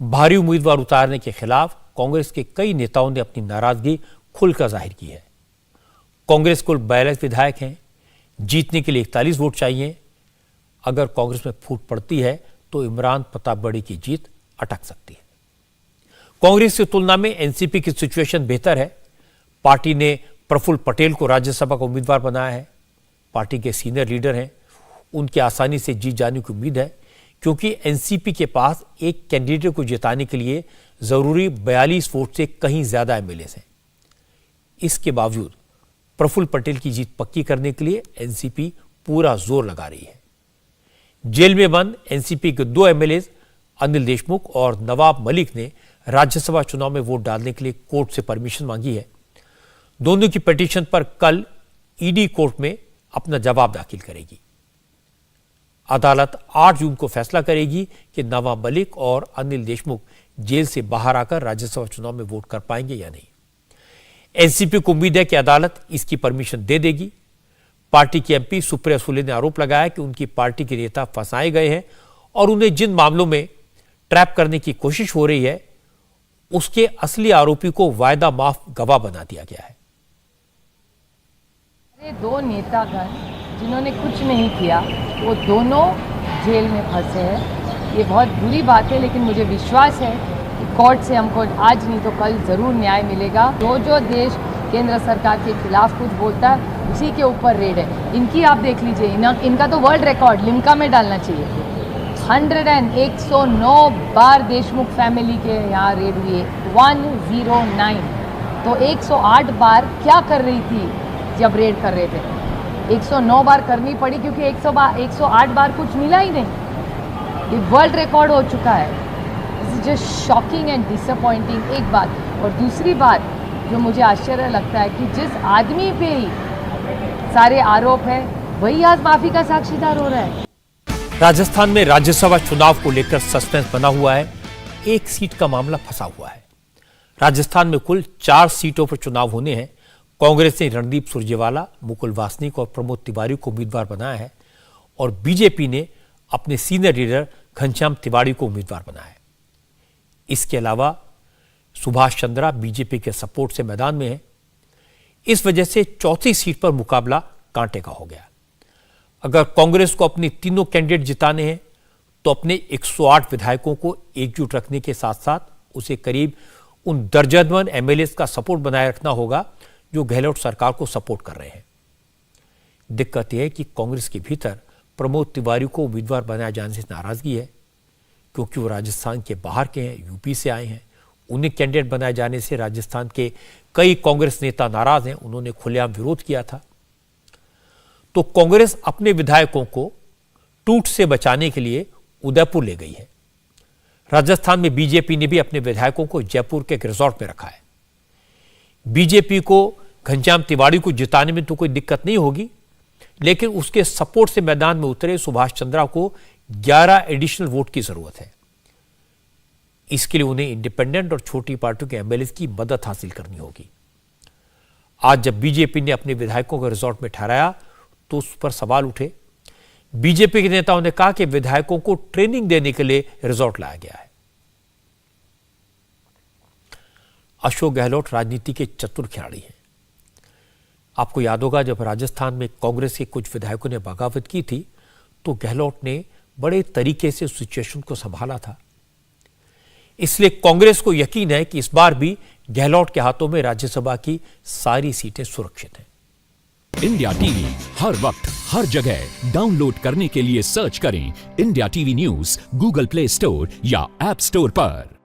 भारी उम्मीदवार उतारने के खिलाफ कांग्रेस के कई नेताओं ने अपनी नाराजगी खुलकर जाहिर की है। कांग्रेस कुल 42 विधायक हैं, जीतने के लिए 41 वोट चाहिए। अगर कांग्रेस में फूट पड़ती है तो इमरान प्रतापगढ़ी की जीत अटक सकती है। कांग्रेस की तुलना में एनसीपी की सिचुएशन बेहतर है। पार्टी ने प्रफुल्ल पटेल को राज्यसभा का उम्मीदवार बनाया है। पार्टी के सीनियर लीडर हैं, उनकी आसानी से जीत जाने की उम्मीद है, क्योंकि एनसीपी के पास एक कैंडिडेट को जिताने के लिए जरूरी 42 वोट से कहीं ज्यादा एमएलए हैं। इसके बावजूद प्रफुल्ल पटेल की जीत पक्की करने के लिए एनसीपी पूरा जोर लगा रही है। जेल में बंद एनसीपी के 2 एमएलए अनिल देशमुख और नवाब मलिक ने राज्यसभा चुनाव में वोट डालने के लिए कोर्ट से परमिशन मांगी है। दोनों की पिटीशन पर कल ईडी कोर्ट में अपना जवाब दाखिल करेगी। अदालत 8 जून को फैसला करेगी कि नवाब मलिक और अनिल देशमुख जेल से बाहर आकर राज्यसभा चुनाव में वोट कर पाएंगे या नहीं। एनसीपी को उम्मीद है कि अदालत इसकी परमिशन दे देगी। पार्टी की एमपी सुप्रिया सुले ने आरोप लगाया कि उनकी पार्टी के नेता फंसाए गए हैं और उन्हें जिन मामलों में ट्रैप करने की कोशिश हो रही है उसके असली आरोपी को वायदा माफ गवाह बना दिया गया है। ये 2 नेतागण जिन्होंने कुछ नहीं किया वो दोनों जेल में फंसे हैं। ये बहुत बुरी बात है, लेकिन मुझे विश्वास है कि कोर्ट से हमको आज नहीं तो कल ज़रूर न्याय मिलेगा। जो देश केंद्र सरकार के खिलाफ कुछ बोलता है, उसी के ऊपर रेड है। इनकी आप देख लीजिए, इनका तो वर्ल्ड रिकॉर्ड लिम्का में डालना चाहिए। 109 बार देशमुख फैमिली के यहाँ रेड हुई है, 109। तो 108 बार क्या कर रही थी जब रेड कर रहे थे? 109 बार करनी पड़ी क्योंकि 108 बार कुछ मिला ही नहीं। ये वर्ल्ड रिकॉर्ड हो चुका है। This is just shocking and disappointing, एक बात। और दूसरी बात जो मुझे आश्चर्य लगता है कि जिस आदमी पे ही सारे आरोप है वही आज माफी का साक्षीदार हो रहा है। राजस्थान में राज्यसभा चुनाव को लेकर सस्पेंस बना हुआ है। एक सीट का मामला फंसा हुआ है। राजस्थान में कुल 4 सीटों पर चुनाव होने हैं। कांग्रेस ने रणदीप सुरजेवाला, मुकुल वासनिक और प्रमोद तिवारी को उम्मीदवार बनाया है और बीजेपी ने अपने सीनियर लीडर घनश्याम तिवारी को उम्मीदवार बनाया है। इसके अलावा सुभाष चंद्रा बीजेपी के सपोर्ट से मैदान में है। इस वजह से चौथी सीट पर मुकाबला कांटे का हो गया। अगर कांग्रेस को अपने तीनों कैंडिडेट जिताने हैं तो अपने 108 विधायकों को एकजुट रखने के साथ साथ उसे करीब उन दर्जनवन एमएलए का सपोर्ट बनाए रखना होगा जो गहलोत सरकार को सपोर्ट कर रहे हैं। दिक्कत यह है कि कांग्रेस के भीतर प्रमोद तिवारी को उम्मीदवार बनाए जाने से नाराजगी है, क्योंकि वो राजस्थान के बाहर के हैं, यूपी से आए हैं। उन्हें कैंडिडेट बनाए जाने से राजस्थान के कई कांग्रेस नेता नाराज हैं। उन्होंने खुलेआम विरोध किया था। तो कांग्रेस अपने विधायकों को टूट से बचाने के लिए उदयपुर ले गई है। राजस्थान में बीजेपी ने भी अपने विधायकों को जयपुर के एक रिजॉर्ट में रखा है। बीजेपी को घनश्याम तिवारी को जिताने में तो कोई दिक्कत नहीं होगी, लेकिन उसके सपोर्ट से मैदान में उतरे सुभाष चंद्रा को 11 एडिशनल वोट की जरूरत है। इसके लिए उन्हें इंडिपेंडेंट और छोटी पार्टियों के एमएलए की मदद हासिल करनी होगी। आज जब बीजेपी ने अपने विधायकों को रिजॉर्ट में ठहराया तो उस पर सवाल उठे। बीजेपी के नेताओं ने कहा कि विधायकों को ट्रेनिंग देने के लिए रिजॉर्ट लाया गया है। अशोक गहलोत राजनीति के चतुर खिलाड़ी हैं। आपको याद होगा जब राजस्थान में कांग्रेस के कुछ विधायकों ने बगावत की थी तो गहलोत ने बड़े तरीके से उस सिचुएशन को संभाला था। इसलिए कांग्रेस को यकीन है कि इस बार भी गहलोत के हाथों में राज्यसभा की सारी सीटें सुरक्षित हैं। इंडिया टीवी हर वक्त हर जगह डाउनलोड करने के लिए सर्च करें India TV news Google play store या ऐप स्टोर पर।